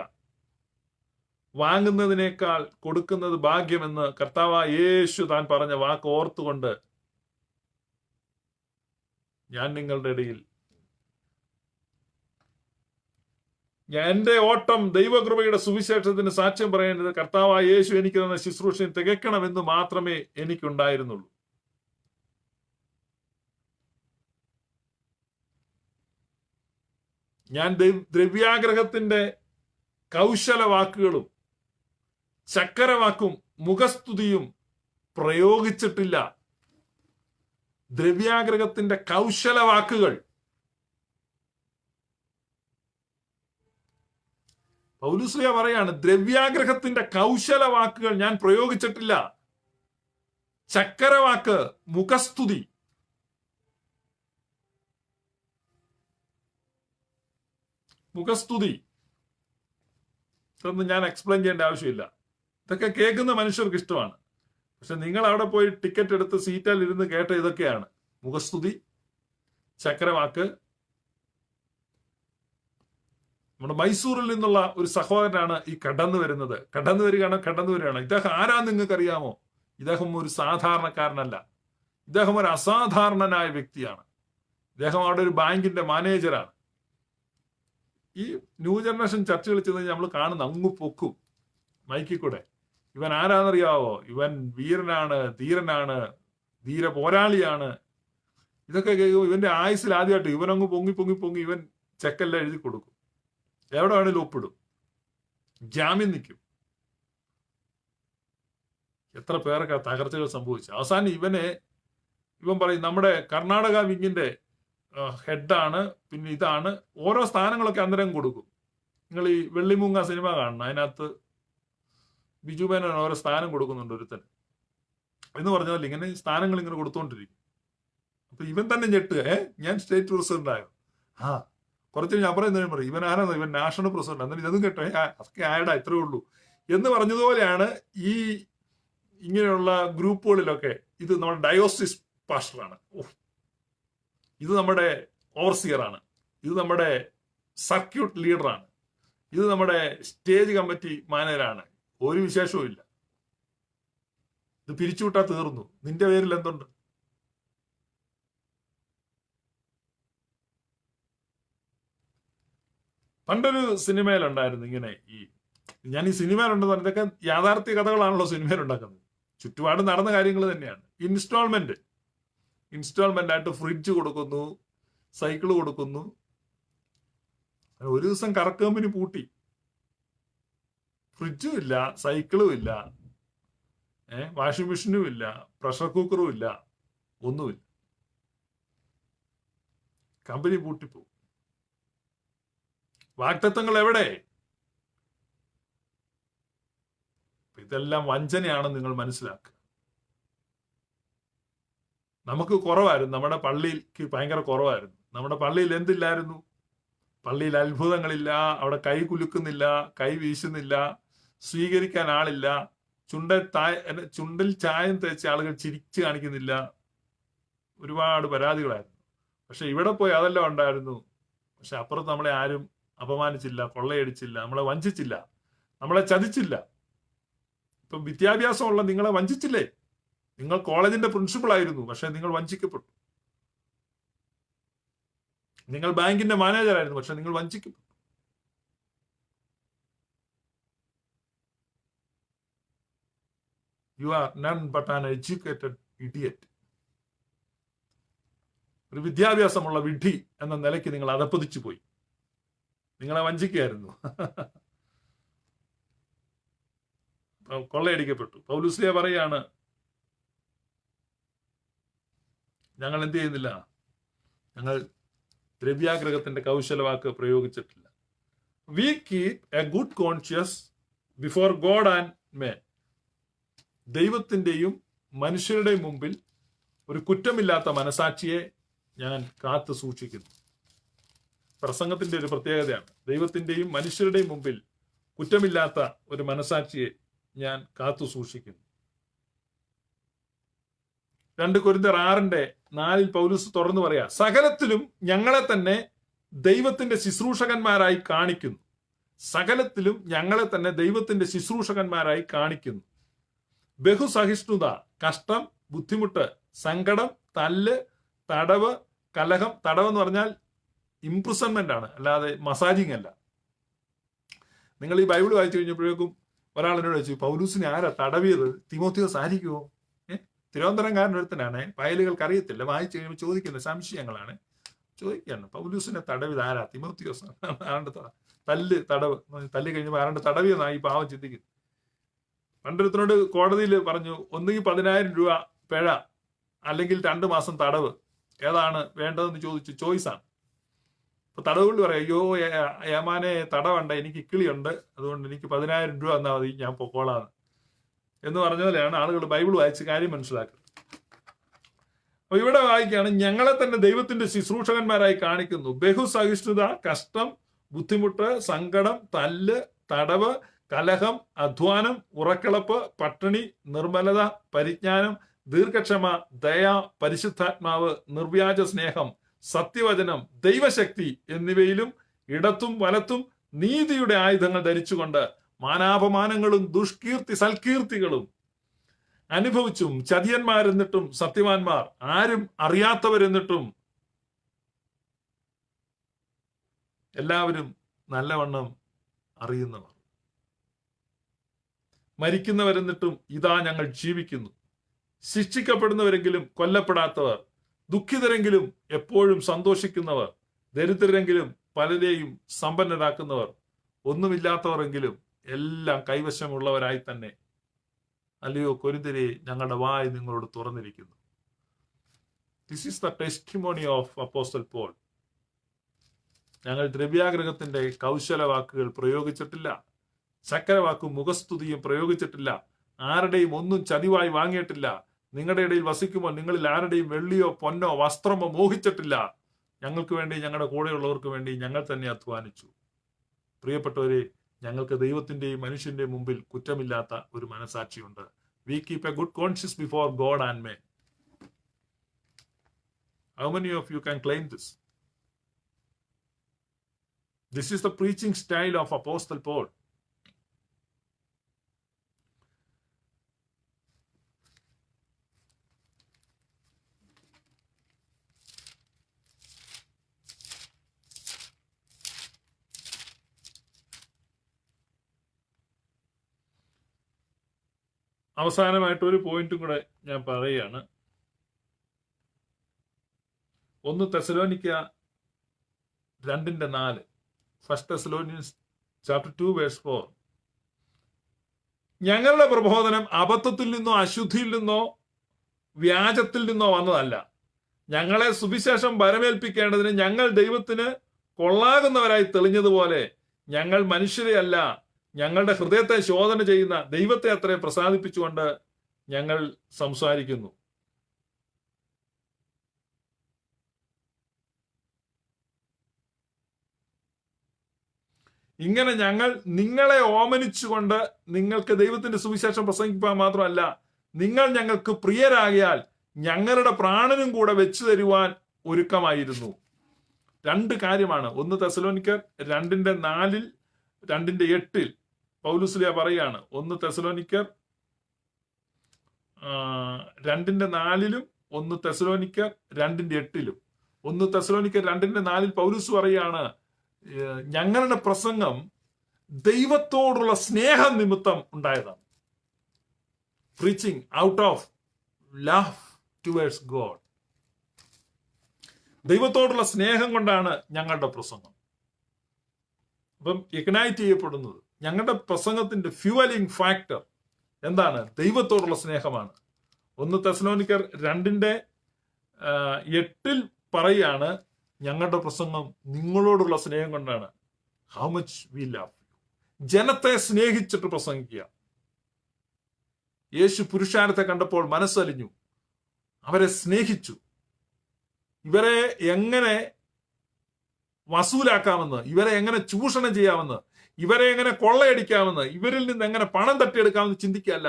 വാങ്ങുന്നതിനേക്കാൾ കൊടുക്കുന്നത് ഭാഗ്യമെന്ന് കർത്താവായ യേശു താൻ പറഞ്ഞ വാക്ക് ഓർത്തുകൊണ്ട് ഞാൻ നിങ്ങളുടെ ഇടയിൽ എന്റെ ഓട്ടം ദൈവകൃപയുടെ സുവിശേഷത്തിന് സാക്ഷ്യം പറയേണ്ടത് കർത്താവായ യേശു എനിക്ക് തന്ന ശുശ്രൂഷയും തികയ്ക്കണമെന്ന് മാത്രമേ എനിക്കുണ്ടായിരുന്നുള്ളൂ. ഞാൻ ദ്രവ്യാഗ്രഹത്തിന്റെ കൗശല വാക്കുകളും ചക്കരവാക്കും മുഖസ്തുതിയും പ്രയോഗിച്ചിട്ടില്ല. ദ്രവ്യാഗ്രഹത്തിന്റെ കൗശല വാക്കുകൾ പൗലുസ്ലിയ പറയാണ്, ദ്രവ്യാഗ്രഹത്തിന്റെ കൗശല വാക്കുകൾ ഞാൻ പ്രയോഗിച്ചിട്ടില്ല. ചക്കരവാക്ക്, മുഖസ്തുതി. മുഖസ്തുതി ഇതൊന്നും ഞാൻ എക്സ്പ്ലെയിൻ ചെയ്യേണ്ട ആവശ്യമില്ല. ഇതൊക്കെ കേൾക്കുന്ന മനുഷ്യർക്ക് ഇഷ്ടമാണ്. പക്ഷെ നിങ്ങൾ അവിടെ പോയി ടിക്കറ്റ് എടുത്ത് സീറ്റിൽ ഇരുന്ന് കേട്ട ഇതൊക്കെയാണ് മുഖസ്തുതി, ചക്രവാക്ക്. നമ്മുടെ മൈസൂരിൽ നിന്നുള്ള ഒരു സഹോദരനാണ് ഈ കടന്നു വരികയാണ്. ഇദ്ദേഹം ആരാന്ന് നിങ്ങൾക്ക് അറിയാമോ? ഇദ്ദേഹം ഒരു സാധാരണക്കാരനല്ല, ഇദ്ദേഹം ഒരു അസാധാരണനായ വ്യക്തിയാണ്. ഇദ്ദേഹം അവിടെ ഒരു ബാങ്കിന്റെ മാനേജറാണ്. ഈ ന്യൂ ജനറേഷൻ ചർച്ചകളിൽ ചെന്ന് നമ്മൾ കാണുന്ന അങ്ങ് പൊക്കും മൈക്കിൽ കൂടെ. ഇവൻ ആരാന്നറിയാവോ? ഇവൻ വീരനാണ്, ധീരനാണ്, ധീര പോരാളിയാണ്. ഇതൊക്കെ ഇവന്റെ ആയുസിൽ ആദ്യമായിട്ട് ഇവനങ്ങ് പൊങ്ങി ഇവൻ ചെക്കെല്ലാം എഴുതി കൊടുക്കും, എവിടെ വേണേലും ഒപ്പിടും, ജാമ്യം നിൽക്കും. എത്ര പേരൊക്കെ തകർച്ചകൾ സംഭവിച്ചു. അവസാനം ഇവൻ പറയും നമ്മുടെ കർണാടക വിങ്ങിന്റെ ഹെഡാണ്, പിന്നെ ഇതാണ്. ഓരോ സ്ഥാനങ്ങളൊക്കെ അന്നേരം കൊടുക്കും. നിങ്ങൾ ഈ വെള്ളിമൂങ്ങ സിനിമ കാണണം, അതിനകത്ത് ബിജു മേനോൻ ഓരോ സ്ഥാനം കൊടുക്കുന്നുണ്ട് ഒരുത്തൻ എന്ന് പറഞ്ഞാൽ ഇങ്ങനെ സ്ഥാനങ്ങൾ ഇങ്ങനെ കൊടുത്തോണ്ടിരിക്കും. അപ്പൊ ഇവൻ തന്നെ ഞെട്ടുക, ഞാൻ സ്റ്റേറ്റ് പ്രസിഡന്റ് ആയോ? കുറച്ച് ഞാൻ പറയും ഇവൻ ആരാന്ന്, ഇവൻ നാഷണൽ പ്രസിഡന്റ്. എന്നിട്ട് ഇതും കേട്ടോ, അതൊക്കെ ആയടാ, ഇത്രേ ഉള്ളൂ എന്ന് പറഞ്ഞതുപോലെയാണ് ഈ ഇങ്ങനെയുള്ള ഗ്രൂപ്പുകളിലൊക്കെ. ഇത് നമ്മുടെ ഡയോസിസ് പാസ്റ്ററാണ്, ഇത് നമ്മുടെ ഓവർസിയറാണ്, ഇത് നമ്മുടെ സർക്യൂട്ട് ലീഡറാണ്, ഇത് നമ്മുടെ സ്റ്റേജ് കമ്മിറ്റി മാനേജറാണ്. ഒരു വിശേഷവും ഇല്ല. ഇത് പിരിച്ചുവിട്ടാ തീർന്നു. നിന്റെ പേരിൽ എന്തുണ്ട്? പണ്ടൊരു സിനിമയിലുണ്ടായിരുന്നു ഇങ്ങനെ. ഞാൻ ഈ സിനിമയിലുണ്ടെന്ന് പറഞ്ഞ ഇതൊക്കെ യാഥാർത്ഥ്യ കഥകളാണല്ലോ സിനിമയിലുണ്ടാക്കുന്നത്. ചുറ്റുപാട് നടന്ന കാര്യങ്ങൾ തന്നെയാണ്. ഇൻസ്റ്റാൾമെന്റ് ആയിട്ട് ഫ്രിഡ്ജ് കൊടുക്കുന്നു, സൈക്കിള് കൊടുക്കുന്നു. ഒരു ദിവസം കറക്ക് കമ്പനി പൂട്ടി, ഫ്രിഡ്ജും ഇല്ല, സൈക്കിളും ഇല്ല, വാഷിംഗ് മെഷീനും ഇല്ല, പ്രഷർ കുക്കറും ഇല്ല, ഒന്നുമില്ല. കമ്പനി പൂട്ടിപ്പോവും. വാഗ്ദത്തങ്ങൾ എവിടെ? ഇതെല്ലാം വഞ്ചനയാണെന്ന് നിങ്ങൾ മനസ്സിലാക്കുക. നമുക്ക് കുറവായിരുന്നു, നമ്മുടെ പള്ളിക്ക് ഭയങ്കര കുറവായിരുന്നു. നമ്മുടെ പള്ളിയിൽ എന്തില്ലായിരുന്നു? പള്ളിയിൽ അത്ഭുതങ്ങളില്ല, അവിടെ കൈ കുലുക്കുന്നില്ല, കൈ വീശുന്നില്ല, സ്വീകരിക്കാൻ ആളില്ല. ചുണ്ടിൽ ചായം തേച്ച ആളുകൾ ചിരിച്ചു കാണിക്കുന്നില്ല. ഒരുപാട് പരാതികളായിരുന്നു. പക്ഷെ ഇവിടെ പോയി അതെല്ലാം ഉണ്ടായിരുന്നു. പക്ഷെ അപ്പുറത്ത് നമ്മളെ ആരും അപമാനിച്ചില്ല, കൊള്ളയടിച്ചില്ല, നമ്മളെ വഞ്ചിച്ചില്ല, നമ്മളെ ചതിച്ചില്ല. ഇപ്പം വിദ്യാഭ്യാസമുള്ള നിങ്ങളെ വഞ്ചിച്ചില്ലേ? നിങ്ങൾ കോളേജിന്റെ പ്രിൻസിപ്പൾ ആയിരുന്നു, പക്ഷെ നിങ്ങൾ വഞ്ചിക്കപ്പെട്ടു. നിങ്ങൾ ബാങ്കിന്റെ മാനേജർ ആയിരുന്നു, പക്ഷെ നിങ്ങൾ വഞ്ചിക്കപ്പെട്ടു. You are none but an educated idiot. ഒരു വിദ്യാഭ്യാസമുള്ള വിഡ്ഢി എന്ന നിലയ്ക്ക് നിങ്ങൾ അധപ്പതിച്ചു പോയി. നിങ്ങളെ വഞ്ചിക്കുകയായിരുന്നു. കൊള്ളയടിക്കപ്പെട്ടു. പൗലുസ്ലിയ പറയാണ്, ഞങ്ങൾ എന്ത് ചെയ്യുന്നില്ല? ഞങ്ങൾ ദ്രവ്യാഗ്രഹത്തിന്റെ കൗശലവാക്ക് പ്രയോഗിച്ചിട്ടില്ല. We keep a good conscience before God and men. ദൈവത്തിന്റെയും മനുഷ്യരുടെയും മുമ്പിൽ ഒരു കുറ്റമില്ലാത്ത മനസാക്ഷിയെ ഞാൻ കാത്തു സൂക്ഷിക്കുന്നു. പ്രസംഗത്തിന്റെ ഒരു പ്രത്യേകതയാണ്. ദൈവത്തിന്റെയും മനുഷ്യരുടെയും മുമ്പിൽ കുറ്റമില്ലാത്ത ഒരു മനസാക്ഷിയെ ഞാൻ കാത്തു സൂക്ഷിക്കുന്നു. 2 കൊരിന്ത്യർ 6:4 പൗലോസ് തുറന്നു പറയാ, സകലത്തിലും ഞങ്ങളെ തന്നെ ദൈവത്തിന്റെ ശുശ്രൂഷകന്മാരായി കാണിക്കുന്നു. സകലത്തിലും ഞങ്ങളെ തന്നെ ദൈവത്തിന്റെ ശുശ്രൂഷകന്മാരായി കാണിക്കുന്നു. ബഹുസഹിഷ്ണുത, കഷ്ടം, ബുദ്ധിമുട്ട്, സങ്കടം, തല്ല്, തടവ്, കലഹം. തടവ് എന്ന് പറഞ്ഞാൽ ഇംപ്രിസൺമെന്റ് ആണ്, അല്ലാതെ മസാജിങ് അല്ല. നിങ്ങൾ ഈ ബൈബിൾ വായിച്ചു കഴിഞ്ഞപ്പോഴേക്കും ഒരാൾ എന്നോട് ചോദിച്ചു, പൗലൂസിനെ ആരാ തടവിയത്? തിമോത്തിയോസ് ആയിരിക്കുമോ? തിരുവനന്തപുരംകാരനൊരുത്തനാണ്. വയലുകൾക്ക് അറിയത്തില്ല. വായിച്ചു കഴിയുമ്പോൾ ചോദിക്കുന്ന സംശയങ്ങളാണ്. ചോദിക്കുകയാണ്, പൗലൂസിനെ തടവിയത് ആരാ? തിമോത്തിയോസ്. ആരാണ്ട് തടവ് തല്ലി കഴിഞ്ഞപ്പോൾ ആരാണ്ട് തടവിയെന്നായി പാവം ചിന്തിക്കുന്നു. പണ്ടൊരുത്തനോട് കോടതിയിൽ പറഞ്ഞു, ഒന്നുകിൽ 10,000 രൂപ പിഴ, അല്ലെങ്കിൽ 2 മാസം തടവ്, ഏതാണ് വേണ്ടതെന്ന് ചോദിച്ചു. ചോയ്സാണ്. അപ്പൊ തടവുകൊണ്ട് പറയാം, അയ്യോ ഏമാനെ തടവണ്ട, എനിക്ക് കിളിയുണ്ട്, അതുകൊണ്ട് എനിക്ക് 10,000 രൂപ എന്നാ മതി, ഞാൻ പൊക്കോളാന്ന് എന്ന് പറഞ്ഞ പോലെയാണ് ആളുകൾ ബൈബിൾ വായിച്ച് കാര്യം മനസ്സിലാക്കുന്നത്. അപ്പൊ ഇവിടെ വായിക്കുകയാണ്, ഞങ്ങളെ തന്നെ ദൈവത്തിന്റെ ശുശ്രൂഷകന്മാരായി കാണിക്കുന്നു. ബഹുസഹിഷ്ണുത, കഷ്ടം, ബുദ്ധിമുട്ട്, സങ്കടം, തല്ല്, തടവ്, കലഹം, അധ്വാനം, ഉറക്കിളപ്പ്, പട്ടിണി, നിർമ്മലത, പരിജ്ഞാനം, ദീർഘക്ഷമ, ദയ, പരിശുദ്ധാത്മാവ്, നിർവ്യാജ സ്നേഹം, സത്യവചനം, ദൈവശക്തി എന്നിവയിലും ഇടത്തും വലത്തും നീതിയുടെ ആയുധങ്ങൾ ധരിച്ചുകൊണ്ട് മാനാപമാനങ്ങളും ദുഷ്കീർത്തി സൽകീർത്തികളും അനുഭവിച്ചും, ചതിയന്മാരെന്നിട്ടും സത്യവാന്മാർ, ആരും അറിയാത്തവരെന്നിട്ടും എല്ലാവരും നല്ലവണ്ണം അറിയുന്നവർ, മരിക്കുന്നവരെന്നിട്ടും ഇതാ ഞങ്ങൾ ജീവിക്കുന്നു, ശിക്ഷിക്കപ്പെടുന്നവരെങ്കിലും കൊല്ലപ്പെടാത്തവർ, ദുഃഖിതരെങ്കിലും എപ്പോഴും സന്തോഷിക്കുന്നവർ, ദരിദ്രരെങ്കിലും പലരെയും സമ്പന്നരാക്കുന്നവർ, ഒന്നുമില്ലാത്തവരെങ്കിലും എല്ലാം കൈവശമുള്ളവരായി തന്നെ. അല്ലയോ കൊരിന്ത്യരെ, ഞങ്ങളുടെ വായ് നിങ്ങളോട് തുറന്നിരിക്കുന്നു. This is the testimony of apostle Paul. ഞങ്ങൾ ദ്രവ്യാഗ്രഹത്തിന്റെ കൗശല വാക്കുകൾ പ്രയോഗിച്ചിട്ടില്ല, ചക്കരവാക്കും മുഖസ്തുതിയും പ്രയോഗിച്ചിട്ടില്ല, ആരുടെയും ഒന്നും ചതിവായി വാങ്ങിയിട്ടില്ല, നിങ്ങളുടെ ഇടയിൽ വസിക്കുമ്പോൾ നിങ്ങളിൽ ആരുടെയും വെള്ളിയോ പൊന്നോ വസ്ത്രമോ മോഹിച്ചിട്ടില്ല. ഞങ്ങൾക്ക് വേണ്ടി, ഞങ്ങളുടെ കൂടെയുള്ളവർക്ക് വേണ്ടി ഞങ്ങൾ തന്നെ അധ്വാനിച്ചു. പ്രിയപ്പെട്ടവരെ, ഞങ്ങൾക്ക് ദൈവത്തിന്റെയും മനുഷ്യന്റെയും മുമ്പിൽ കുറ്റമില്ലാത്ത ഒരു മനസാക്ഷിയുണ്ട്. We keep a good conscience before God and men. How many of you can claim this? This is the preaching style of Apostle Paul. അവസാനമായിട്ട് ഒരു പോയിന്റും കൂടെ ഞാൻ പറയുകയാണ്. 1 തെസലോനിക്ക 2:4, 1 Thessalonians chapter 2 verse 4. ഞങ്ങളുടെ പ്രബോധനം അബദ്ധത്തിൽ നിന്നോ അശുദ്ധിയിൽ നിന്നോ വ്യാജത്തിൽ നിന്നോ വന്നതല്ല. ഞങ്ങളെ സുവിശേഷം വരമേൽപ്പിക്കേണ്ടതിന് ഞങ്ങൾ ദൈവത്തിന് കൊള്ളാകുന്നവരായി തെളിഞ്ഞതുപോലെ ഞങ്ങൾ മനുഷ്യരെ അല്ല, ഞങ്ങളുടെ ഹൃദയത്തെ ശോധന ചെയ്യുന്ന ദൈവത്തെ അത്രേ പ്രസാദിപ്പിച്ചുകൊണ്ട് ഞങ്ങൾ സംസാരിക്കുന്നു. ഇങ്ങനെ ഞങ്ങൾ നിങ്ങളെ ഓമനിച്ചുകൊണ്ട് നിങ്ങൾക്ക് ദൈവത്തിന്റെ സുവിശേഷം പ്രസംഗിക്കാൻ മാത്രമല്ല, നിങ്ങൾ ഞങ്ങൾക്ക് പ്രിയരാകിയാൽ ഞങ്ങളുടെ പ്രാണനും കൂടെ വെച്ചു തരുവാൻ ഒരുക്കമായിരുന്നു. 2 കാര്യമാണ്. 1 തെസലോനിക്കർ 2:4, 2:8 പൗലുസ്ലിയ പറയാണ്. 1 തെസലോനിക്കർ 2:4 1 തെസലോനിക്കർ 2:8. 1 തെസലോനിക്കർ 2:4 പൗലുസ് പറയാണ്, ഞങ്ങളുടെ പ്രസംഗം ദൈവത്തോടുള്ള സ്നേഹം നിമിത്തം ഉണ്ടായതാണ്. Preaching out of love towards God. ദൈവത്തോടുള്ള സ്നേഹം കൊണ്ടാണ് ഞങ്ങളുടെ പ്രസംഗം. അപ്പം ഇഗ്നൈറ്റ് ചെയ്യപ്പെടുന്നത്, ഞങ്ങളുടെ പ്രസംഗത്തിന്റെ ഫ്യൂവലിംഗ് ഫാക്ടർ എന്താണ്? ദൈവത്തോടുള്ള സ്നേഹമാണ്. 1 തെസലോനിക്കർ 2:8 പറയാണ്, ഞങ്ങളുടെ പ്രസംഗം നിങ്ങളോടുള്ള സ്നേഹം കൊണ്ടാണ്. How much we love. ജനത്തെ സ്നേഹിച്ചിട്ട് പ്രസംഗിക്കുക. യേശു പുരുഷാരത്തെ കണ്ടപ്പോൾ മനസ്സലിഞ്ഞു, അവരെ സ്നേഹിച്ചു. ഇവരെ എങ്ങനെ വസൂലാക്കാമെന്ന്, ഇവരെ എങ്ങനെ ചൂഷണം ചെയ്യാമെന്ന്, ഇവരെ എങ്ങനെ കൊള്ളയടിക്കാമെന്ന്, ഇവരിൽ നിന്ന് എങ്ങനെ പണം തട്ടിയെടുക്കാമെന്ന് ചിന്തിക്കുകയല്ല,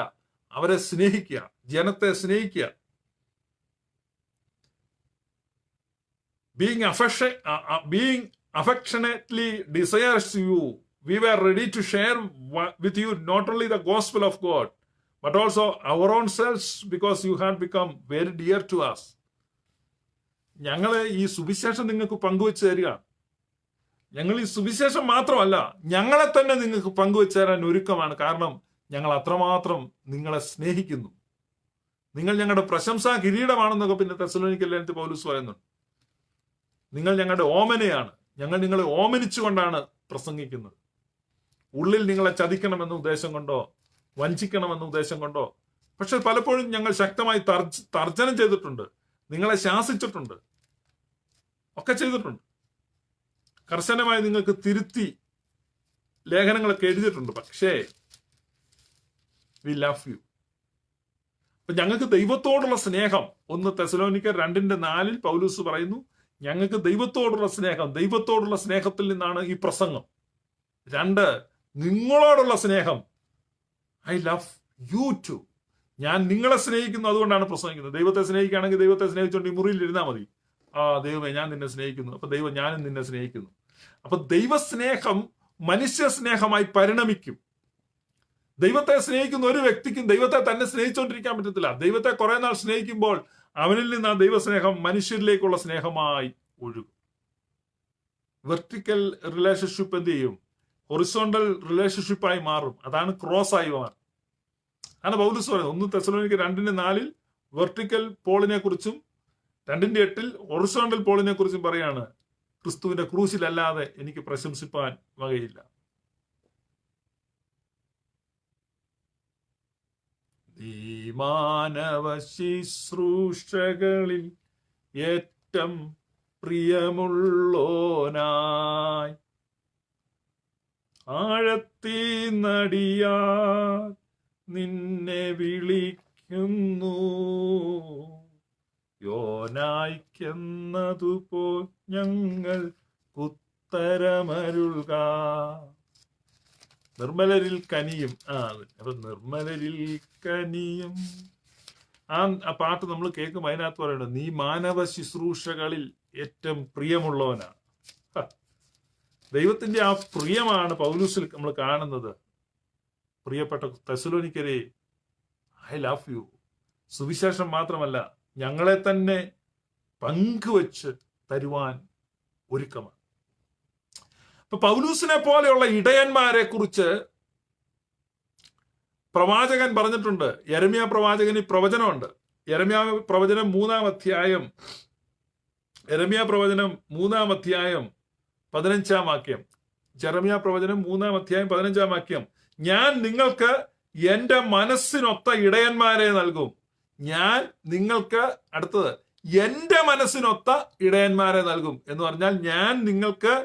അവരെ സ്നേഹിക്കുക, ജനത്തെ സ്നേഹിക്കുക. Being affectionately desires you, we were ready to share with you not only the gospel of God, but also our own selves, because you had become very dear to us. ഞങ്ങള് ഈ സുവിശേഷം നിങ്ങൾക്ക് പങ്കുവെച്ചു തരിക. ഞങ്ങൾ ഈ സുവിശേഷം മാത്രമല്ല, ഞങ്ങളെ തന്നെ നിങ്ങൾക്ക് പങ്കുവെച്ചു തരാൻ ഒരുക്കമാണ്. കാരണം ഞങ്ങൾ അത്രമാത്രം നിങ്ങളെ സ്നേഹിക്കുന്നു. നിങ്ങൾ ഞങ്ങളുടെ പ്രശംസാ കിരീടമാണെന്നൊക്കെ പിന്നെ തെസലോനിക്കർ ലേഖനത്തിൽ പൗലോസ് പറയുന്നുണ്ട്. നിങ്ങൾ ഞങ്ങളുടെ ഓമനയാണ്. ഞങ്ങൾ നിങ്ങളെ ഓമനിച്ചുകൊണ്ടാണ് പ്രസംഗിക്കുന്നത്. ഉള്ളിൽ നിങ്ങളെ ചതിക്കണമെന്ന ഉദ്ദേശം കൊണ്ടോ വഞ്ചിക്കണമെന്ന ഉദ്ദേശം കൊണ്ടോ. പക്ഷെ പലപ്പോഴും ഞങ്ങൾ ശക്തമായി തർജ്ജനം ചെയ്തിട്ടുണ്ട്, നിങ്ങളെ ശാസിച്ചിട്ടുണ്ട്, ഒക്കെ ചെയ്തിട്ടുണ്ട്. കർശനമായി നിങ്ങൾക്ക് തിരുത്തി ലേഖനങ്ങളൊക്കെ എഴുതിയിട്ടുണ്ട്. പക്ഷേ വി ലവ് യു. അപ്പൊ ഞങ്ങൾക്ക് ദൈവത്തോടുള്ള സ്നേഹം, 1 തെസലോനിക്കർ 2:4 പൗലൂസ് പറയുന്നു, ഞങ്ങൾക്ക് ദൈവത്തോടുള്ള സ്നേഹം, ദൈവത്തോടുള്ള സ്നേഹത്തിൽ നിന്നാണ് ഈ പ്രസംഗം. 2, നിങ്ങളോടുള്ള സ്നേഹം, ഐ ലവ് യു ടു. ഞാൻ നിങ്ങളെ സ്നേഹിക്കുന്നു, അതുകൊണ്ടാണ് പ്രസംഗിക്കുന്നത്. ദൈവത്തെ സ്നേഹിക്കുകയാണെങ്കിൽ ദൈവത്തെ സ്നേഹിച്ചുകൊണ്ട് ഈ മുറിയിൽ ഇരുന്നാൽ മതി. ദൈവമേ ഞാൻ നിന്നെ സ്നേഹിക്കുന്നു, അപ്പൊ ദൈവം ഞാനും നിന്നെ സ്നേഹിക്കുന്നു. അപ്പൊ ദൈവസ്നേഹം മനുഷ്യ സ്നേഹമായി പരിണമിക്കും. ദൈവത്തെ സ്നേഹിക്കുന്ന ഒരു വ്യക്തിക്കും ദൈവത്തെ തന്നെ സ്നേഹിച്ചുകൊണ്ടിരിക്കാൻ പറ്റത്തില്ല. ദൈവത്തെ കുറെ നാൾ സ്നേഹിക്കുമ്പോൾ അവനിൽ നിന്ന് ആ ദൈവസ്നേഹം മനുഷ്യരിലേക്കുള്ള സ്നേഹമായി ഒഴുകും. വെർട്ടിക്കൽ റിലേഷൻഷിപ്പ് എന്ത് ചെയ്യും? ഹൊറിസോണ്ടൽ റിലേഷൻഷിപ്പായി മാറും. അതാണ് ക്രോസ് ആയി മാറും. ആണ് പൗലോസ് പറയുന്നത്. 1 തെസലോനിക്കർ 2:4 വെർട്ടിക്കൽ പോളിനെ കുറിച്ചും 2:8 ഹൊറിസോണ്ടൽ പോളിനെ കുറിച്ചും പറയാണ്, ക്രിസ്തുവിന്റെ ക്രൂശിലല്ലാതെ എനിക്ക് പ്രശംസിപ്പാൻ വകയില്ല. ഈ മാനവ ശുശ്രൂഷകളിൽ ഏറ്റവും പ്രിയമുള്ളോനായി ആഴത്തി നടിയാ നിന്നെ വിളിക്കുന്നു, യോനായിക്കെന്നതുപോൽ ഞങ്ങൾ ഉത്തരമരുൾക. നിർമ്മലരിൽ കനിയും. അപ്പൊ നിർമ്മലരിൽ കനിയും ആ പാട്ട് നമ്മൾ കേൾക്കുമ്പോൾ അതിനകത്ത് പറയണം, നീ മാനവ ശുശ്രൂഷകളിൽ ഏറ്റവും പ്രിയമുള്ളവനാണ്. ദൈവത്തിന്റെ ആ പ്രിയമാണ് പൗലൂസിൽ നമ്മൾ കാണുന്നത്. പ്രിയപ്പെട്ട തെസലോനിക്കരെ, ഐ ലവ് യു. സുവിശേഷം മാത്രമല്ല, ഞങ്ങളെ തന്നെ പങ്കുവച്ച് തരുവാൻ ഒരുക്കമാണ്. ഇപ്പൊ പൗലൂസിനെ പോലെയുള്ള ഇടയന്മാരെ കുറിച്ച് പ്രവാചകൻ പറഞ്ഞിട്ടുണ്ട്. യെരമ്യാ പ്രവാചകന് പ്രവചനമുണ്ട്. യെരമ്യാ പ്രവചനം 3-ാം അധ്യായം 15-ാം വാക്യം. യെരമ്യാ പ്രവചനം 3-ാം അധ്യായം 15-ാം വാക്യം. ഞാൻ നിങ്ങൾക്ക് എന്റെ മനസ്സിനൊത്ത ഇടയന്മാരെ നൽകും. ഞാൻ നിങ്ങൾക്ക്, അടുത്തത്, എന്റെ മനസ്സിനൊത്ത ഇടയന്മാരെ നൽകും എന്ന് പറഞ്ഞാൽ ഞാൻ നിങ്ങൾക്ക്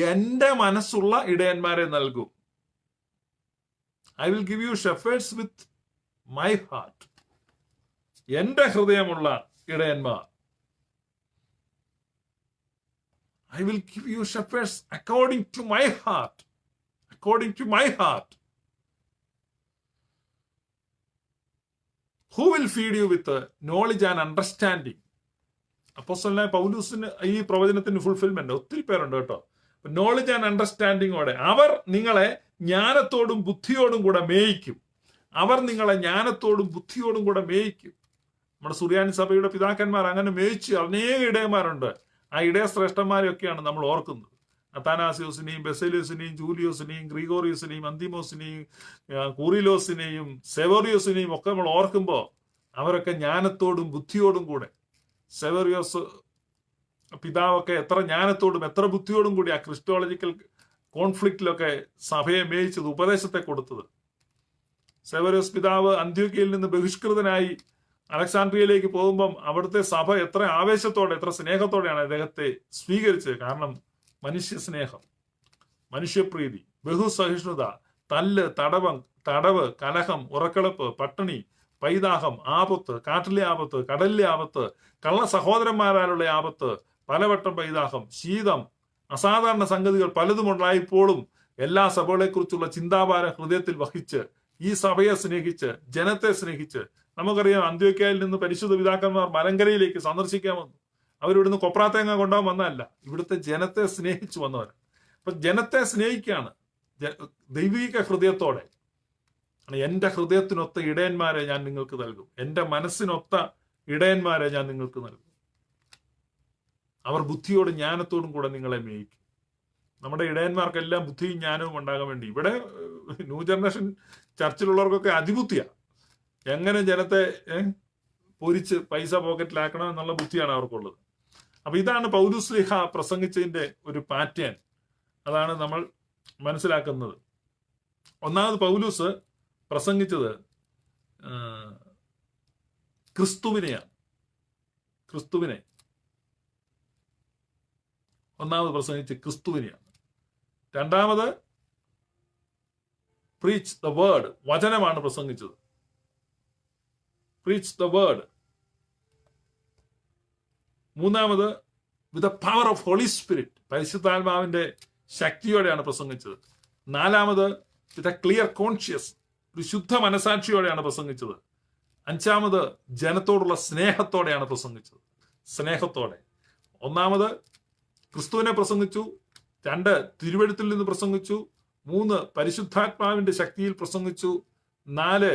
എന്റെ മനസ്സുള്ള ഇടയന്മാരെ നൽകും. I will give you shepherds with my heart. എന്റെ ഹൃദയമുള്ള ഇടയന്മാർ. I will give you shepherds according to my heart. according to my heart. Who will feed you with knowledge and understanding? അപ്പോസ്തലനായ പൗലൂസിന് ഈ പ്രവചനത്തിന് ഫുൾഫിൽമെന്റ് ഒത്തിരി പേരുണ്ട് കേട്ടോ. നോളജ് ആൻഡ് അണ്ടർസ്റ്റാൻഡിങ്ങോടെ അവർ നിങ്ങളെ ജ്ഞാനത്തോടും ബുദ്ധിയോടും കൂടെ മേയിക്കും. അവർ നിങ്ങളെ ജ്ഞാനത്തോടും ബുദ്ധിയോടും കൂടെ മേയിക്കും. നമ്മുടെ സുറിയാനി സഭയുടെ പിതാക്കന്മാർ അങ്ങനെ മേയിച്ച് അനേക ഇടയന്മാരുണ്ട്. ആ ഇടയ ശ്രേഷ്ഠന്മാരെയൊക്കെയാണ് നമ്മൾ ഓർക്കുന്നത്. അത്താനാസിയോസിനെയും ബെസേലിയോസിനെയും ജൂലിയോസിനെയും ഗ്രിഗോറിയോസിനെയും അന്തിമോസിനെയും കൂറിലോസിനെയും സെവറിയോസിനെയും ഒക്കെ നമ്മൾ ഓർക്കുമ്പോൾ അവരൊക്കെ ജ്ഞാനത്തോടും ബുദ്ധിയോടും കൂടെ, സെവറിയോസ് പിതാവൊക്കെ എത്ര ജ്ഞാനത്തോടും എത്ര ബുദ്ധിയോടും കൂടി ആ ക്രിസ്റ്റോളജിക്കൽ കോൺഫ്ലിക്റ്റിലൊക്കെ സഭയെ മേയിച്ചത്, ഉപദേശത്തെ കൊടുത്തത്. സെവറിയോസ് പിതാവ് അന്ത്യോക്യയിൽ നിന്ന് ബഹിഷ്കൃതനായി അലക്സാണ്ട്രിയയിലേക്ക് പോകുമ്പം അവിടുത്തെ സഭ എത്ര ആവേശത്തോടെ എത്ര സ്നേഹത്തോടെയാണ് അദ്ദേഹത്തെ സ്വീകരിച്ചത്. കാരണം മനുഷ്യ സ്നേഹം, മനുഷ്യപ്രീതി, ബഹുസഹിഷ്ണുത, തല്ല്, തടവ്, കലഹം, ഉറക്കളപ്പ്, പട്ടിണി, പൈതാഹം, ആപത്ത്, കാട്ടിലെ ആപത്ത്, കടലിലെ ആപത്ത്, കള്ള സഹോദരന്മാരാലുള്ള ആപത്ത്, പലവട്ടം പൈതാഹം, ശീതം, അസാധാരണ സംഗതികൾ പലതും ഉണ്ടായപ്പോഴും എല്ലാ സഭകളെക്കുറിച്ചുള്ള ചിന്താഭാരം ഹൃദയത്തിൽ വഹിച്ച് ഈ സഭയെ സ്നേഹിച്ച് ജനത്തെ സ്നേഹിച്ച്, നമുക്കറിയാം അന്ത്യോക്യയിൽ നിന്ന് പരിശുദ്ധ പിതാക്കന്മാർ മലങ്കരയിലേക്ക് സന്ദർശിക്കാൻ വന്നു. അവരിവിടുന്ന് കൊപ്രാത്തേങ്ങ കൊണ്ടുപോകാൻ വന്നതല്ല, ഇവിടുത്തെ ജനത്തെ സ്നേഹിച്ചു വന്നവർ. അപ്പൊ ജനത്തെ സ്നേഹിക്കുകയാണ് ദൈവിക ഹൃദയത്തോടെ. എന്റെ ഹൃദയത്തിനൊത്ത ഇടയന്മാരെ ഞാൻ നിങ്ങൾക്ക് നൽകും, എന്റെ മനസ്സിനൊത്ത ഇടയന്മാരെ ഞാൻ നിങ്ങൾക്ക് നൽകും. അവർ ബുദ്ധിയോടും ജ്ഞാനത്തോടും കൂടെ നിങ്ങളെ മേയിക്കും. നമ്മുടെ ഇടയന്മാർക്കെല്ലാം ബുദ്ധിയും ജ്ഞാനവും ഉണ്ടാകാൻ വേണ്ടി, ഇവിടെ ന്യൂ ജനറേഷൻ ചർച്ചിലുള്ളവർക്കൊക്കെ അതിബുദ്ധിയാ. എങ്ങനെ ജനത്തെ പൊരിച്ച് പൈസ പോക്കറ്റിലാക്കണം എന്നുള്ള ബുദ്ധിയാണ് അവർക്കുള്ളത്. അപ്പൊ ഇതാണ് പൗലോസ് ശ്ലീഹ പ്രസംഗിച്ചതിന്റെ ഒരു പാറ്റേൺ. അതാണ് നമ്മൾ മനസ്സിലാക്കുന്നത്. ഒന്നാമത് പൗലൂസ് പ്രസംഗിച്ചത് ക്രിസ്തുവിനെയാണ്. ക്രിസ്തുവിനെ ഒന്നാമത് പ്രസംഗിച്ച് ക്രിസ്തുവിനെയാണ്. രണ്ടാമത് പ്രീച്ച് ദ വേർഡ്, വചനമാണ് പ്രസംഗിച്ചത്. Preach the word. മൂന്നാമത് with the power of Holy Spirit, പരിശുദ്ധാത്മാവിന്റെ ശക്തിയോടെയാണ് പ്രസംഗിച്ചത്. നാലാമത് വിത്ത് എ ക്ലിയർ കോൺഷ്യസ്, ഒരു ശുദ്ധ മനസാക്ഷിയോടെയാണ് പ്രസംഗിച്ചത്. അഞ്ചാമത് ജനത്തോടുള്ള സ്നേഹത്തോടെയാണ് പ്രസംഗിച്ചത്. സ്നേഹത്തോടെ. ഒന്നാമത് ക്രിസ്തുവിനെ പ്രസംഗിച്ചു, 2 തിരുവെഴുത്തിൽ നിന്ന് പ്രസംഗിച്ചു, 3 പരിശുദ്ധാത്മാവിന്റെ ശക്തിയിൽ പ്രസംഗിച്ചു, 4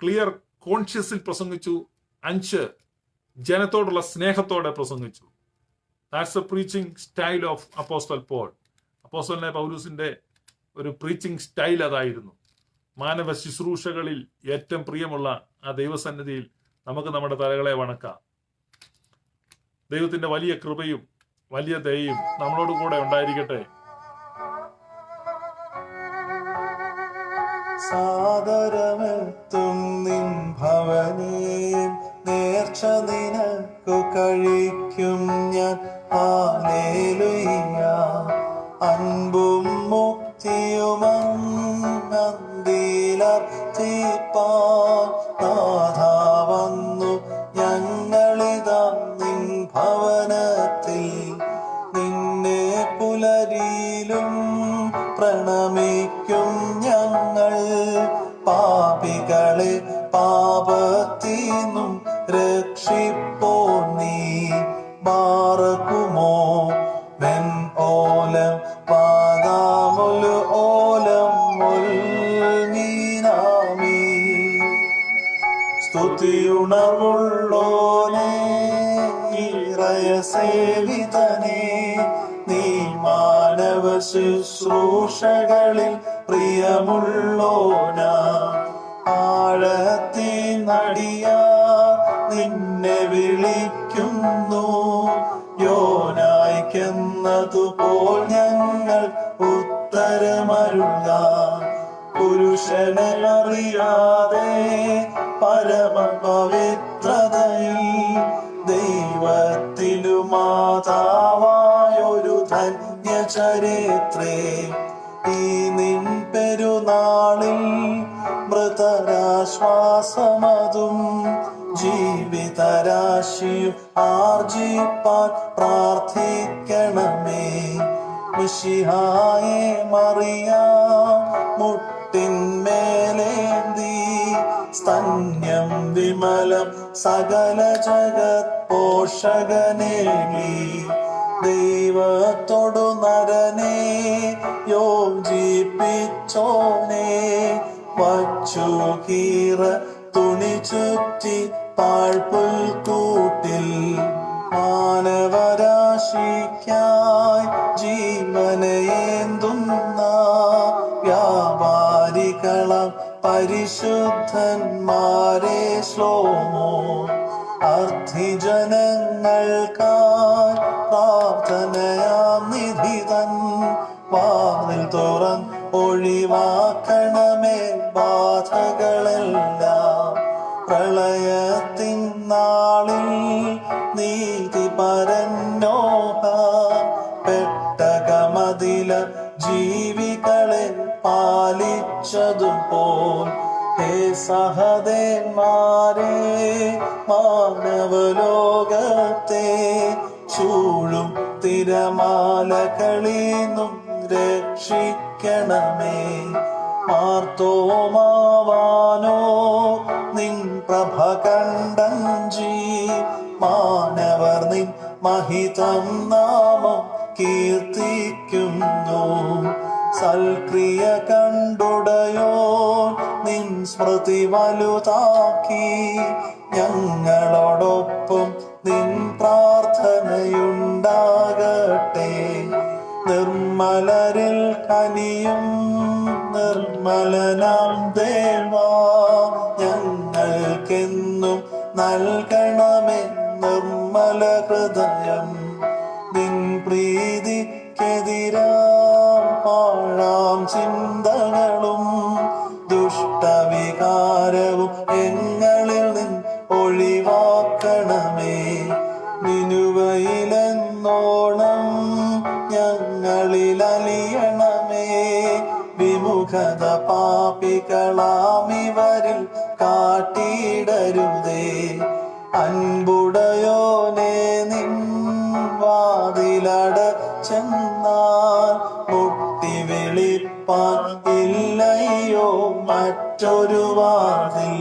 ക്ലിയർ കോൺഷ്യസിൽ പ്രസംഗിച്ചു, 5 ജനത്തോടുള്ള സ്നേഹത്തോടെ പ്രസംഗിച്ചു. That's a preaching style of apostle Paul. അപ്പോസ്റ്റലനായ പൗലൂസിന്റെ ഒരു പ്രീച്ചിങ് സ്റ്റൈൽ അതായിരുന്നു. മാനവ ശുശ്രൂഷകളിൽ ഏറ്റവും പ്രിയമുള്ള ആ ദൈവസന്നിധിയിൽ നമുക്ക് നമ്മുടെ തലകളെ വണക്കാം. ദൈവത്തിന്റെ വലിയ കൃപയും വലിയ ദയയും നമ്മളോട് കൂടെ ഉണ്ടായിരിക്കട്ടെ. സാദരമെത്തും നിൻ ഭവനീയം നേർച്ച നിനക്കു കഴിക്കും ഞാൻ. ഹല്ലേലൂയ. അൻപും മുക്തിയുമന്തിലർത്തിപ്പാൻ നാഥാ വന്നു ഞങ്ങളിതാ നിൻ ഭവനത്തിൽ. നിന്നെ പുലരിയിലും പ്രണമിക്കും ഞങ്ങൾ. പാപികളെ പാപത്തിനും രക്ഷിപ്പോ നീ. ബാറക്കുമോ മെൻ ഓലം പാദാമുൽ ഓലം മുൽമീനാമി. സ്തുതിയുണർവുള്ളോനേ ഇറയ സേവിതനേ, നീ മാനവ ശുശ്രൂഷകളിൽ പ്രിയമുള്ളോന. ആഴത്തിനടിയാ നിന്നെ വിളിക്കുന്നു. യോനായ്ക്കെന്നതുപോൽ ഞങ്ങൾ ഉത്തരമരുള. പുരുഷനെ അറിയാതെ പരമപവിത്രതയിൽ ദൈവത്തിനു മാതാവായൊരു ധന്യചരിത്രേ. ഈ നിൻ പെരുന്നാളിൽ മൃതരാശ്വാസമതും ജീവിതരാശിയും ആർജിപ്പാൻ പ്രാർത്ഥിക്കണമേ. മിശിഹായെ മറിയാം മുട്ടിന്മേലേന്തി സ്തന്യം വിമലം സകല ജഗത് പോഷകനേകി ദൈവത്തോടു നരനെ യോജിപ്പിച്ചോനെ വച്ചു കീറ തുണി ചുറ്റി പാഴ്പുൽക്കൂട്ടിൽ മാനവരാശിക്കായി ജീവനയേന്തുന്ന വ്യാപാരികളം പരിശുദ്ധന്മാരെ ശ്ലോമോ അർത്ഥിജനങ്ങൾക്കായി പ്രാർത്ഥനയാം നിധിതൻ വാതിൽ തുറന്ന് ഒഴിവാക്കണമേ ബാധകളെല്ലാം പ്രളയത്തിൻ നാളിൽ നീതിപരന്നോഹ പെട്ടകമതില ജീവികളെ പാലിച്ചതുപോൽ ഹേ സഹദേന്മാരെ മാനവലോകത്തെ ചൂഴും തിരമാലകളീന്നും രക്ഷിക്കണമേ മാർത്തോമാവാനോ നിൻ പ്രഭ കണ്ടഞ്ചി മാനവർ നിൻ മഹിതം നാമം കീർത്തിക്കുന്നു സൽക്രിയ കണ്ടുടയോ നിൻ സ്മൃതി വലുതാക്കി ഞങ്ങളോടൊപ്പം നിൻ പ്രാർത്ഥനയുണ്ടാകട്ടെ നിർമ്മലരിൽ കനിയും നിർമ്മലനാം ദേവാ ഞങ്ങൾക്കെന്നും നൽകണമേ നിർമ്മല ഹൃദയം നിൻ പ്രീതിക്കെതിരാം പാഴാം ചിന്തകളും ദുഷ്ടവികാരവും എങ്ങളിൽ നിൻ ഒഴിവാക്കണമേ നിനുവയിലെന്നോണം ഞങ്ങളിൽ അലിയണമേ വിമുഖത പാപികളാമിവരിൽ കാട്ടിയിടരുതേ അൻപുടയോനെ നിൻ വാതിലടച്ചെന്നാൽ മുട്ടി വിളിപ്പാൻ ഇല്ലയോ മറ്റൊരു വാതിൽ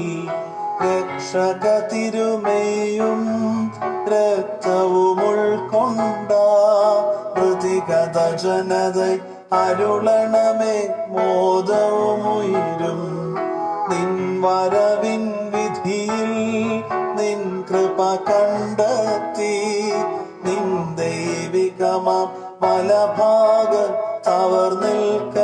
രക്ഷക തിരുമേയും രക്തവും ഉൾക്കൊണ്ട പ്രതിഗത ജനത അരുളണമേ മോദവും ഉയരും നിൻ വരവിൻ വിധിയിൽ നിൻ കൃപ കണ്ടെത്തി നിൻ ദൈവികമാം വലഭാഗ തവർ നിൽക്ക